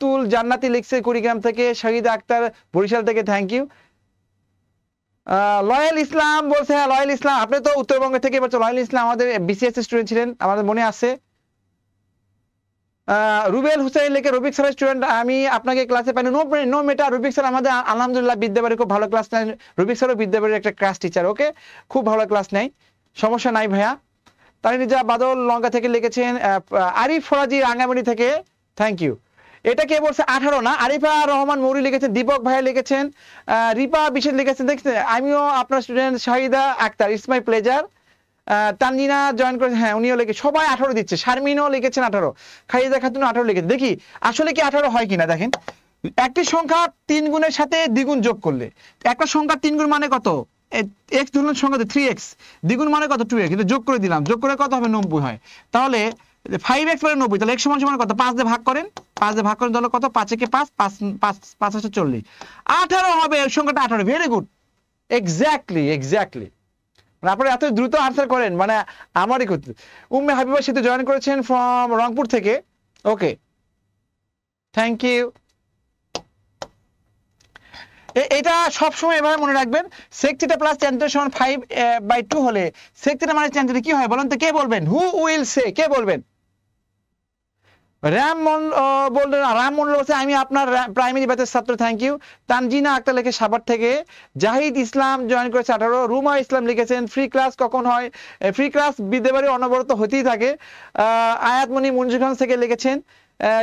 Tul Jannati লিখছে কুড়িগ্রাম থেকে। শাহিদা আক্তার বরিশাল থেকে, থ্যাংক ইউ। লয়াল ইসলাম বলছে, হ্যাঁ লয়াল ইসলাম, আপনি তো উত্তরবঙ্গ থেকে বলছো। লয়াল ইসলাম আমাদের বিসিএস স্টুডেন্ট ছিলেন, আমাদের মনে আছে। রুবেল হুসাইন লেখে রবিক স্যারের স্টুডেন্ট, আমি আপনাকে ক্লাসে পাইনি। নো মেটার, রবিক স্যার আমাদের আলহামদুলিল্লাহ বিদ্যাবাড়ি খুব ভালো ক্লাস নেয়, রবিক স্যারও বিদ্যাবাড়ির একটা ক্লাস টিচার। ওকে, খুব ভালো ক্লাস নেয়, সমস্যা নাই ভাইয়া। তারিনিজা বাদল লঙ্কা থেকে লিখেছেন। আরিফ ফরাজি রাঙ্গামাটি থেকে, থ্যাংক ইউ। এটা কে বলছে 18 না, আরিফা রহমান মৌরি লিখেছেন, দীপক ভাইয়া লিখেছেন, রিপা বিশেষ লিখেছেন, দেখছেন আমিও আপনার student. Shahida Akter, it's my pleasure. Tanjina join করেছেন, হ্যাঁ উনিও লিখে, সবাই 18 দিচ্ছে। শারমিনও লিখেছেন 18, খাইদা খাতুন 18 লিখেছে। দেখি আসলে কি 18 হয় কিনা। দেখেন একটি সংখ্যা 3 গুণের সাথে দ্বিগুণ যোগ করলে, একটা সংখ্যা 3 গুণ মানে কত, x ধরুন সংখ্যা 3x, দ্বিগুণ মানে কত 2x, কিন্তু যোগ করে দিলাম, যোগ করে কত হবে 90 হয়। তাহলে 5x মানে 90, তাহলে x সমান সমান কত, 5 দিয়ে ভাগ করেন, 5 দিয়ে ভাগ করেন তাহলে কত, 5 একে 5, 5 আছে 40, 18 হবে সংখ্যাটা 18। Very good, exactly. মানে আপনারা এত দ্রুত আনসার করেন, মানে আমারই করতে। উম্মে হাবিবা সেতু জয়েন করেছেন ফ্রম রংপুর থেকে। ওকে, থ্যাংক ইউ। এটা সবসময় এভাবে মনে রাখবেন, sec θ প্লাস tan θ সমান 5/2 হলে sec θ মানে tan θ কি হয় বলেন তো, কে বলবেন? হু উইল সে, কে বলবেন? রামমন বলছে আমি আপনার প্রাইমারি ব্যাচের ছাত্র, থ্যাংক ইউ। তানজিনা আক্তার লিখে সাভার থেকে। জাহিদ ইসলাম জয়েন করেছে 18। রুমা ইসলাম লিখেছেন ফ্রি ক্লাস কখন হয়? ফ্রি ক্লাস বিদ্যাবাড়ি অনবরত হতেই থাকে। আয়াতমণি মুন্সিগঞ্জ থেকে লিখেছেন।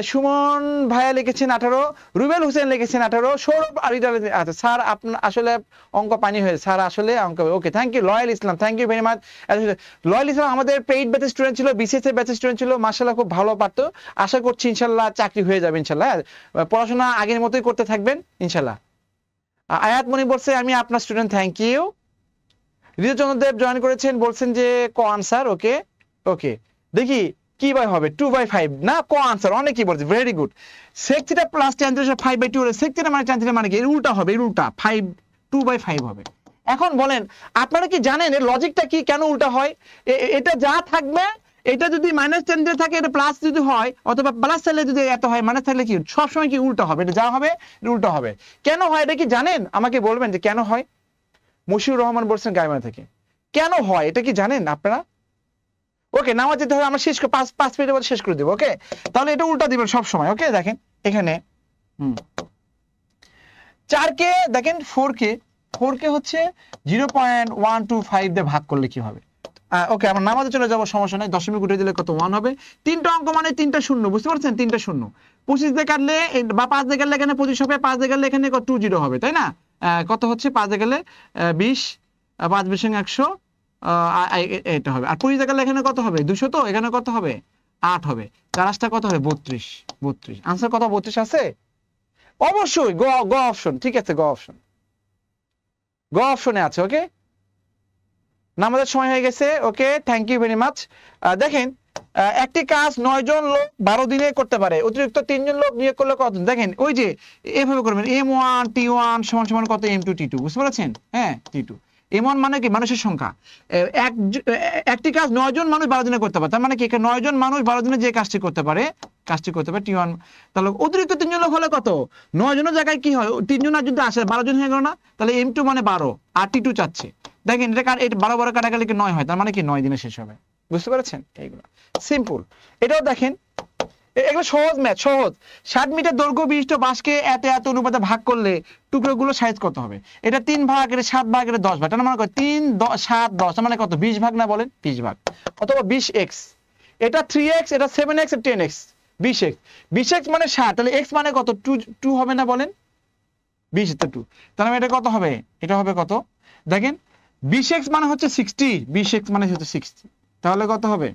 সুমন ভাইয়া লিখেছেন 18। রুবেল হোসেন লিখেছেন 18। সৌরভ আরিদা, আচ্ছা স্যার আপনার আসলে অঙ্ক পানি হয়েছে স্যার, আসলে অঙ্ক। Okay, thank you. Loyal Islam, thank you very much. Loyal Islam আমাদের পেইড ব্যাচের স্টুডেন্ট ছিল, বিসিএস এর ব্যাচের স্টুডেন্ট ছিল, মাশাআল্লাহ খুব ভালো পারতো। আশা করছি ইনশাআল্লাহ চাকরি হয়ে যাবে ইনশাআল্লাহ। পড়াশোনা আগের মতোই করতে থাকবেন ইনশাআল্লাহ। আয়াত মনি বলছে আমি আপনার student, thank you. Rijchandra Deb join করেছেন, বলছেন যে ক আনসার। ওকে ওকে, দেখি কি বাই হবে 2/5 না, ক আনসার অনেকেই বলছে, very good. sec θ plus tan θ 5/2 হলে sec θ মানে tan θ মানে কি? এর উল্টা হবে, এর উল্টা 2/5 হবে। এখন বলেন আপনারা কি জানেন এর লজিকটা কি, কেন উল্টা হয়? এটা যা থাকবে, এটা যদি মাইনাস tan θ থাকে, এটা প্লাস যদি হয়, অথবা প্লাস থাকলে যদি এত হয়, মাইনাস থাকলে কি সবসময় কি উল্টা হবে? এটা যা হবে এটা উল্টা হবে। কেন হয় এটা কি জানেন? আমাকে বলবেন যে কেন হয়। মশিউর রহমান বলছেন গাইবান্ধা থেকে। কেন হয় এটা কি জানেন আপনারা? ওকে, নামাজ যেতে হবে, আমরা শেষ করে 5 মিনিটের মধ্যে শেষ করে দেবো। ওকে, তাহলে এটা উল্টা দিবেন সব সময়। ওকে, দেখেন এখানে 4কে দেখেন 4কে হচ্ছে 0.125 দিয়ে ভাগ করলে কি হবে? ওকে, আমরা নামাজে চলে যাবো, সমস্যা নাই। দশমিক উঠে দিলে কত? 1 হবে। 3টা অঙ্ক মানে 3টা শূন্য, বুঝতে পারছেন? 3টা শূন্য। 25 দিয়ে কাটলে বা 5 দিয়ে কাটলে এখানে 25 হবে, 5 দিয়ে কাটলে এখানে 20 হবে, তাই না? কত হচ্ছে 5 দিয়ে গেলে 20, 5 20 100, এটা হবে। আর 25 দিয়ে কাটলে এখানে কত হবে? 200, তো এখানে কত হবে? 8 হবে। 4 কত হবে? 32। আনসার কত? 32 আছে অবশ্যই। গ অপশন, ঠিক আছে, গ অপশনে আছে। ওকে, নামাজের সময় হয়ে গেছে। ওকে, থ্যাংক ইউ ভেরি মাচ। দেখেন একটি কাজ 9 জন লোক 12 দিনে করতে পারে, অতিরিক্ত 3 জন লোক নিয়োগ করলে কত? দেখেন ওই যে এভাবে করবেন, m1 t1 সমান সমান কত? m2 t2, বুঝতে পারছেন? হ্যাঁ, t2। m1 মানে কি? মানুষের সংখ্যা। একটি কাজ 9 জন মানুষ 12 দিনে করতে পারে, তার মানে কি 9 জন মানুষ 12 দিনে যে কাজটি করতে পারে t1। তাহলে অতিরিক্ত 3 জন লোক হলে কত? 9 জনের জায়গায় কি হয়? 3 জন আর যদি আসে 12 জন হয়ে গেল না? তাহলে m2 মানে 12 আর t2 চাচ্ছে। দেখেন এটা 12 কাটা গেলে কি 9 হয়, তার মানে কি 9 দিনে শেষ হবে, বুঝতে পেরেছেন? এইগুলো সিম্পল। এটাও দেখেন, এগুলো সহজ ম্যাথ, সহজ। 60 মিটার দৈর্ঘ্য বিশিষ্ট বাঁশকে এত এত অনুপাতে ভাগ করলে টুকরোগুলো সাইজ কত হবে? এটা 3 ভাগ, এটা 7 ভাগ, এটা 10 ভাগ, তার মানে 3 7 10 মানে কত? 20 ভাগ না, বলেন 20 ভাগ, অথবা 20x। এটা 3x, এটা 7x, এটা 10x, 20x মানে 60, তাহলে x মানে কত? 2 হবে না, বলেন 20 তো 2, তাহলে এটা কত হবে? এটা হবে কত? দেখেন 20x মানে হচ্ছে 60, 20x মানে হচ্ছে 60, তাহলে কত হবে?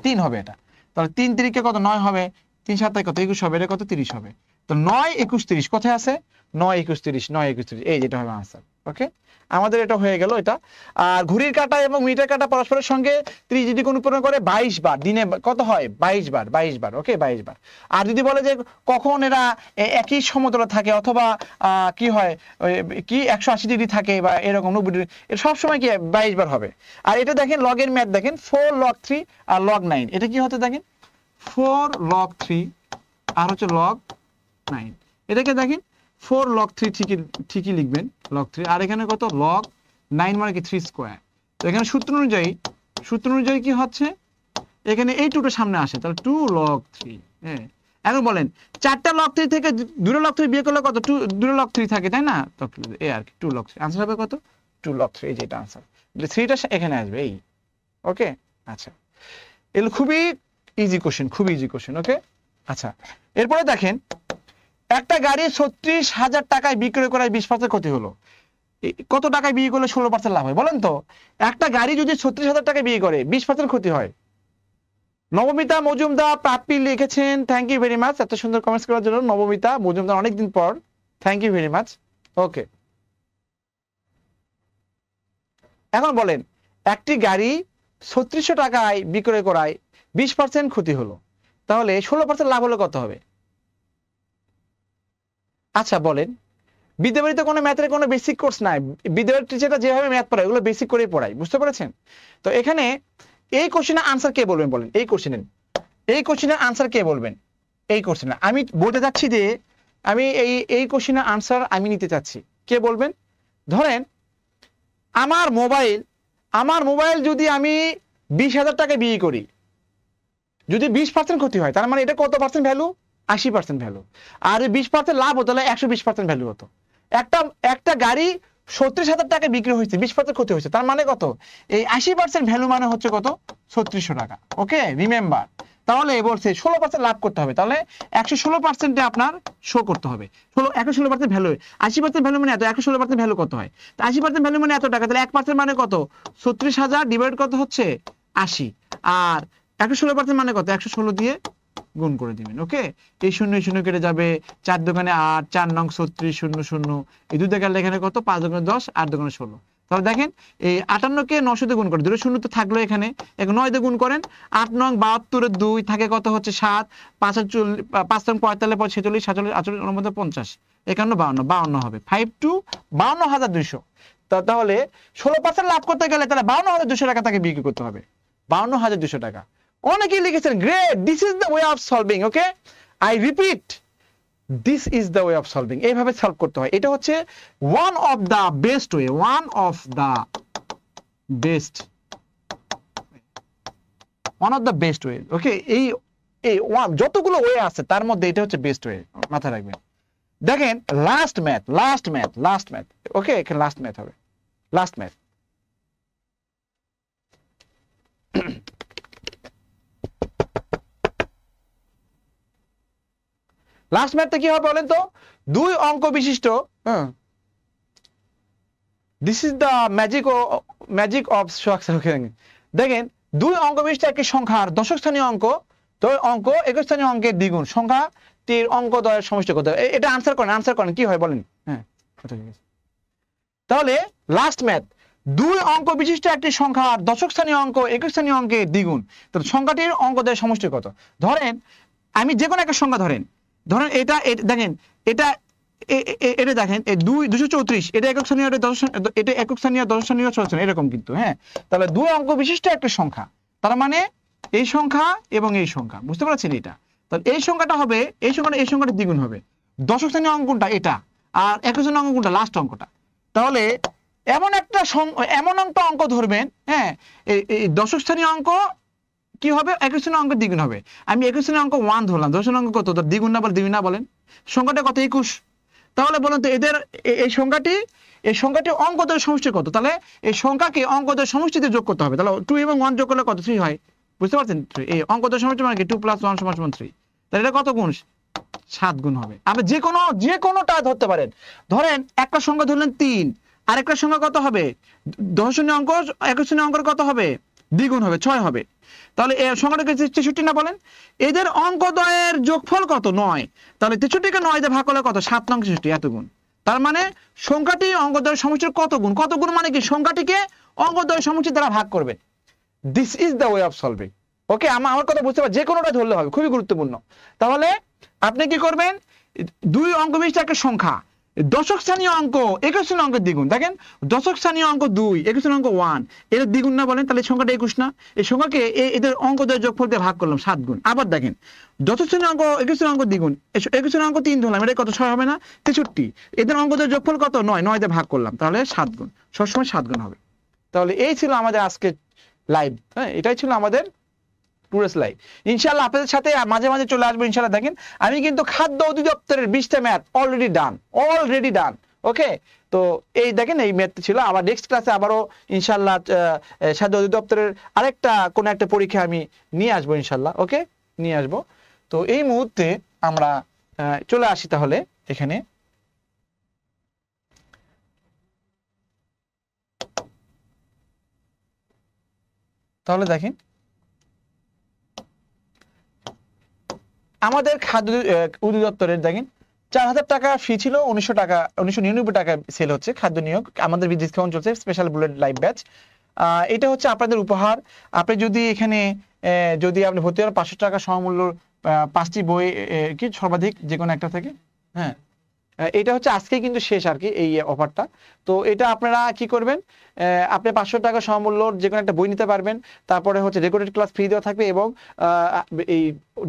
3 হবে এটা। তাহলে 3 3 কত? 9 হবে। 3 7 কত? 21 হবে। এটা কত? 30 হবে। তো 9 21 30 কোথায় আছে? 9 21 30, 9 21 30, এই যেটা হবে आंसर। ওকে, আমাদের এটা হয়ে গেল এটা। আর ঘড়ির কাঁটা এবং মিটার কাঁটা পরস্পরের সঙ্গে 30 যদি কোণ পূরণ করে 22 বার, দিনে কত হয়? 22 বার। ওকে, 22 বার। আর যদি বলে যে কখন এরা একই সমতলে থাকে, অথবা কি হয়, কি 180 ডিগ্রি থাকে বা এরকম 90 ডিগ্রি, এটা সব সময় কি 22 বার হবে। আর এটা দেখেন লগের ম্যাথ, দেখেন 4 log 3 আর log 9, এটা কি হতে? দেখেন 4 log 3 আর হচ্ছে log 9, এটাকে দেখেন 4 log 3 ঠিকই লিখবেন log 3, আর এখানে কত? log 9 মানে কি 3 স্কয়ার। তো এখানে সূত্র অনুযায়ী কি হচ্ছে? এখানে এই 2টা সামনে আসে, তাহলে 2 log 3। হ্যাঁ, এখন বলেন 4টা log 3 থেকে 2টা log 3 বিয়োগ করলে কত? 2টা log 3 থাকে, তাই না? তো এই আর কি 2 log 3 आंसर হবে কত? 2 log 3, এই যে এটা आंसर। 3টা এখানে আসবে এই। ওকে, আচ্ছা, এগুলো খুবই ইজি কোশ্চেন। ওকে, আচ্ছা, এরপরে দেখেন একটা গাড়ি 36,000 টাকায় বিক্রয় করায় 20% ক্ষতি হলো। কত টাকায় বিক্রি করলে 16% লাভ হয় বলেন তো? একটা গাড়ি যদি 36,000 টাকায় বিক্রি করে 20% ক্ষতি হয়। নবমিতা মজুমদার প্রাপ্তি লিখেছেন, থ্যাংক ইউ ভেরি মাচ এত সুন্দর কমেন্টস করার জন্য। নবমিতা মজুমদার অনেকদিন পর, থ্যাংক ইউ ভেরি মাচ। ওকে, এখন বলেন একটি গাড়ি 3600 টাকায় বিক্রয় করায় 20% ক্ষতি হলো, তাহলে 16% লাভ হলে কত হবে? আচ্ছা বলেন, বিদ্যাবাড়িতে কোনো ম্যাথের কোনো বেসিক কোর্স নাই, বিদ্যাবাড়ির টিচাররা যেভাবে ম্যাথ পড়ায় ওগুলো বেসিক করেই পড়ায়, বুঝতে পেরেছেন? তো এখানে এই কোশ্চেনের আনসার কে বলবেন বলেন? এই কোশ্চেনের আনসার কে বলবেন? এই কোশ্চেনে আমি বলতে চাচ্ছি যে আমি এই কোশ্চেনের আনসার আমি নিতে চাচ্ছি, কে বলবেন? ধরেন আমার মোবাইল যদি আমি 20,000 টাকা বিক্রি করি, যদি 20% ক্ষতি হয় তার মানে এটা কত পার্সেন্ট ভ্যালু? 80% ভ্যালু। আর 20% লাভ হতো তাহলে 120% ভ্যালু হতো। একটা গাড়ি 37,000 টাকা বিক্রি হয়েছে, 20% ক্ষতি হয়েছে, তার মানে কত? এই 80% ভ্যালু মানে হচ্ছে কত? 3600 টাকা। ওকে, রিমেম্বার। তাহলে বলছে 16% লাভ করতে হবে, তাহলে 116% আপনার শো করতে হবে। 116% ভ্যালু, 80% ভ্যালু মানে এত, 116% ভ্যালু কত হয়? 80% ভ্যালু মানে এত টাকা, তাহলে 1% মানে কত? 36,000 ডিভাইড কত হচ্ছে? 80। আর 116% মানে কত? 116 দিয়ে গুণ করে দিবেন। ওকে, এই 0 0 কেটে যাবে, 4 দোকানে 8, 4 নং 36, 0 0, এই 2 দিয়ে এখানে কত? 5 দোকানে 10, 8 দোকানে 16। তাহলে দেখেন এই 58 কে 900 দিয়ে গুণ করে, 2 শূন্য তো থাকলো এখানে, 9 দিয়ে গুণ করেন, 8 নং 72 2 থাকে কত হচ্ছে? 7, 5 নং 45, 46, 47, 48, 49, 50, 51, 52 হবে 5 to 52,200। তাহলে 16% লাভ করতে গেলে তাহলে 52,200 টাকা তাকে বিক্রি করতে হবে, 52,200 টাকা। অনেকেই লিখেছেন great, this is the way of solving. Okay, I repeat, this is the way of solving. এইভাবে সলভ করতে হয়, এটা হচ্ছে one of the best way, best way. Okay, এই যতগুলো ওয়ে আছে তার মধ্যে এটা হচ্ছে বেস্ট ওয়ে, মাথায় রাখবেন। দেখেন লাস্ট ম্যাথ। ওকে, এখানে লাস্ট ম্যাথ হবে, লাস্ট ম্যাথ। লাস্ট ম্যাথটা কি হবে বলেন তো? 2 অঙ্ক বিশিষ্ট, this is the magic of structure. দেখেন 2 অঙ্ক বিশিষ্ট একটি সংখ্যার দশক স্থানীয় অঙ্ক, তো অঙ্ক একক স্থানীয় অঙ্কের দ্বিগুণ, সংখ্যাটির অঙ্ক দ্বয়ের সমষ্টি কত? এটা আনসার করেন কি হয় বলেন? হ্যাঁ, তাহলে লাস্ট ম্যাথ, 2 অঙ্ক বিশিষ্ট একটি সংখ্যার দশক স্থানীয় অঙ্ক একক স্থানীয় অঙ্কের দ্বিগুণ, তো সংখ্যাটির অঙ্ক দ্বয়ের সমষ্টি কত? ধরেন আমি যে কোনো একটা সংখ্যা ধরেন এটা দেখেন, এটা দেখেন 234, এটা একক স্থানীয়, এটা একক স্থানীয়, দশক স্থানীয়, ষোড়শ স্থানীয়, এরকম কিন্তু। হ্যাঁ, তাহলে 2 অঙ্ক বিশিষ্ট একটা সংখ্যা, তার মানে এই সংখ্যা এবং এই সংখ্যা, বুঝতে পারছেন? এটা তাহলে এই সংখ্যাটা হবে, এই সংখ্যাটা দ্বিগুণ হবে। দশক স্থানীয় অঙ্কটা এটা, আর একক স্থানীয় অঙ্কটা লাস্ট অঙ্কটা। তাহলে এমন একটা অঙ্ক ধরবেন, হ্যাঁ, এই দশক স্থানীয় অঙ্ক কি হবে? একক স্থানীয় অঙ্কের দ্বিগুণ হবে। আমি একক স্থানীয় অঙ্ক 1 ধরলাম, দশক স্থানীয় অঙ্ক কত? দ্বিগুণ না বলেন, সংখ্যাটা কত? 21। তাহলে বলুন তো এদের এই সংখ্যাটি অঙ্কদের সমষ্টি কত? তাহলে এই সংখ্যাকে অঙ্কদের সমষ্টিতে যোগ করতে হবে। তাহলে 2 এবং 1 যোগ করলে কত? 3 হয়, বুঝতে পারছেন? এই অঙ্কদের সমষ্টি মানে কি 2 + 1 = 3। তাহলে এটা কত গুণ? 7 গুণ হবে। আপনি যে কোনোটা ধরতে পারেন। ধরেন একটা সংখ্যা ধরলেন 3, আর একটা সংখ্যা কত হবে? দশক স্থানীয় অঙ্ক একক স্থানীয় অঙ্কের কত হবে? দ্বিগুণ হবে, 6 হবে। তাহলে এই সংখ্যাটাকে 63 না বলেন? এদের অঙ্কদ্বয়ের যোগফল কত? 9। তাহলে 63কে 9 দিয়ে ভাগ করলে কত? 7 নং 63, এত গুণ। তার মানে সংখ্যাটি অঙ্কদ্বয়ের সমষ্টির কত গুণ? কত গুণ মানে কি? সংখ্যাটিকে অঙ্কদ্বয়ের সমষ্টি দ্বারা ভাগ করবেন। This is the way of solving. Okay, আমার কথা বুঝতে পারছেন? যে কোনোটা ধরলে হবে, খুবই গুরুত্বপূর্ণ। তাহলে আপনি কি করবেন? 2 অঙ্ক বিশিষ্ট একটা সংখ্যা, দশক স্থানীয় অঙ্ক একক স্থানীয় অঙ্কের দ্বিগুণ। দেখেন দশক স্থানীয় অঙ্ক 2, একক স্থানীয় অঙ্ক 1, এর দ্বিগুণ না বলেন? তাহলে সংখ্যাটা 21 না? এই সংখ্যাকে এদের অঙ্কদ্বয়ের যোগফল দিয়ে ভাগ করলাম, 7 গুণ। আবার দেখেন দশক স্থানীয় অঙ্ক একক স্থানীয় অঙ্ক দ্বিগুণ, একক স্থানীয় অঙ্ক 3 ধরলাম, এটা কত? 6 হবে না? 63, এদের অঙ্কদ্বয়ের যোগফল কত? 9 দিয়ে ভাগ করলাম, তাহলে 7 গুণ। সবসময় 7 গুণ হবে। তাহলে এই ছিল আমাদের আজকে লাইভ। হ্যাঁ, এটাই ছিল আমাদের টুরিস্ট লাইভ। ইনশাআল্লাহ আপনাদের সাথে মাঝে মাঝে চলে আসবো ইনশাআল্লাহ। দেখেন আমি কিন্তু খাদ্য অধিদপ্তরের 20টা ম্যাথ অলরেডি ডান। ওকে, তো এই দেখেন এই ম্যাথ ছিল। আবার নেক্সট ক্লাসে আবারও ইনশাআল্লাহ খাদ্য অধিদপ্তরের আরেকটা কোন একটা পরীক্ষা আমি নিয়ে আসবো ইনশাআল্লাহ। ওকে, নিয়ে আসবো। তো এই মুহূর্তে আমরা চলে আসি তাহলে এখানে। তাহলে দেখেন আমাদের খাদ্য অধিদপ্তরের দেখেন 4,000 টাকা ফি ছিল, 1999 টাকা সেল হচ্ছে খাদ্য নিয়োগ। আমাদের ডিসকাউন্ট চলছে, স্পেশাল বুলেট লাইভ ব্যাচ। এটা হচ্ছে আপনাদের উপহার। আপনি যদি এখানে যদি আপনি ভর্তি হন 500 টাকা সমমূল্য 5টি বই কি সর্বাধিক যে কোনো একটা থেকে, হ্যাঁ এটা হচ্ছে আজকে কিন্তু শেষ আর কি এই অফারটা। তো এটা আপনারা কি করবেন, আপনি 500 টাকা সমমূল্যর যে কোনো একটা বই নিতে পারবেন, তারপরে হচ্ছে রেকর্ডেড ক্লাস ফ্রি দেওয়া থাকবে এবং এই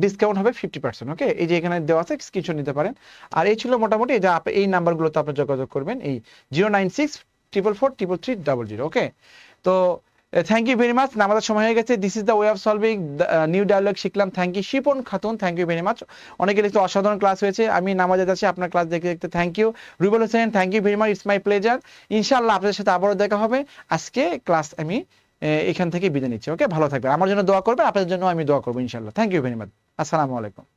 ডিসকাউন্ট হবে 50%। ওকে, এই যে এখানে দেওয়া আছে, স্ক্রিনশট নিতে পারেন। আর এই ছিল মোটামুটি, এই যে এই নাম্বারগুলোতে আপনি যোগাযোগ করবেন, এই 09644333300। ওকে, তো থ্যাংক ইউ ভেরি মাচ। আমাদের সময় হয়ে গেছে। This is the way of solving new dialogue শিখলাম। Thank you Shipon Khatun, thank you very much. অনেকে লিখতে অসাধারণ ক্লাস হয়েছে, আমি নামাজে যাচ্ছি আপনার ক্লাস দেখতে দেখতে। Thank you Rubel Hossain, thank you very much, it's my pleasure. ইনশাআল্লাহ আপনাদের সাথে আবারও দেখা হবে। আজকে ক্লাস আমি এখান থেকে বিদায় নিচ্ছি। ওকে, ভালো থাকবেন, আমার জন্য দোয়া করবেন, আপনাদের জন্য আমি দোয়া করবো ইনশাআল্লাহ। থ্যাংক ইউ ভেরি মাচ, আসসালামু আলাইকুম।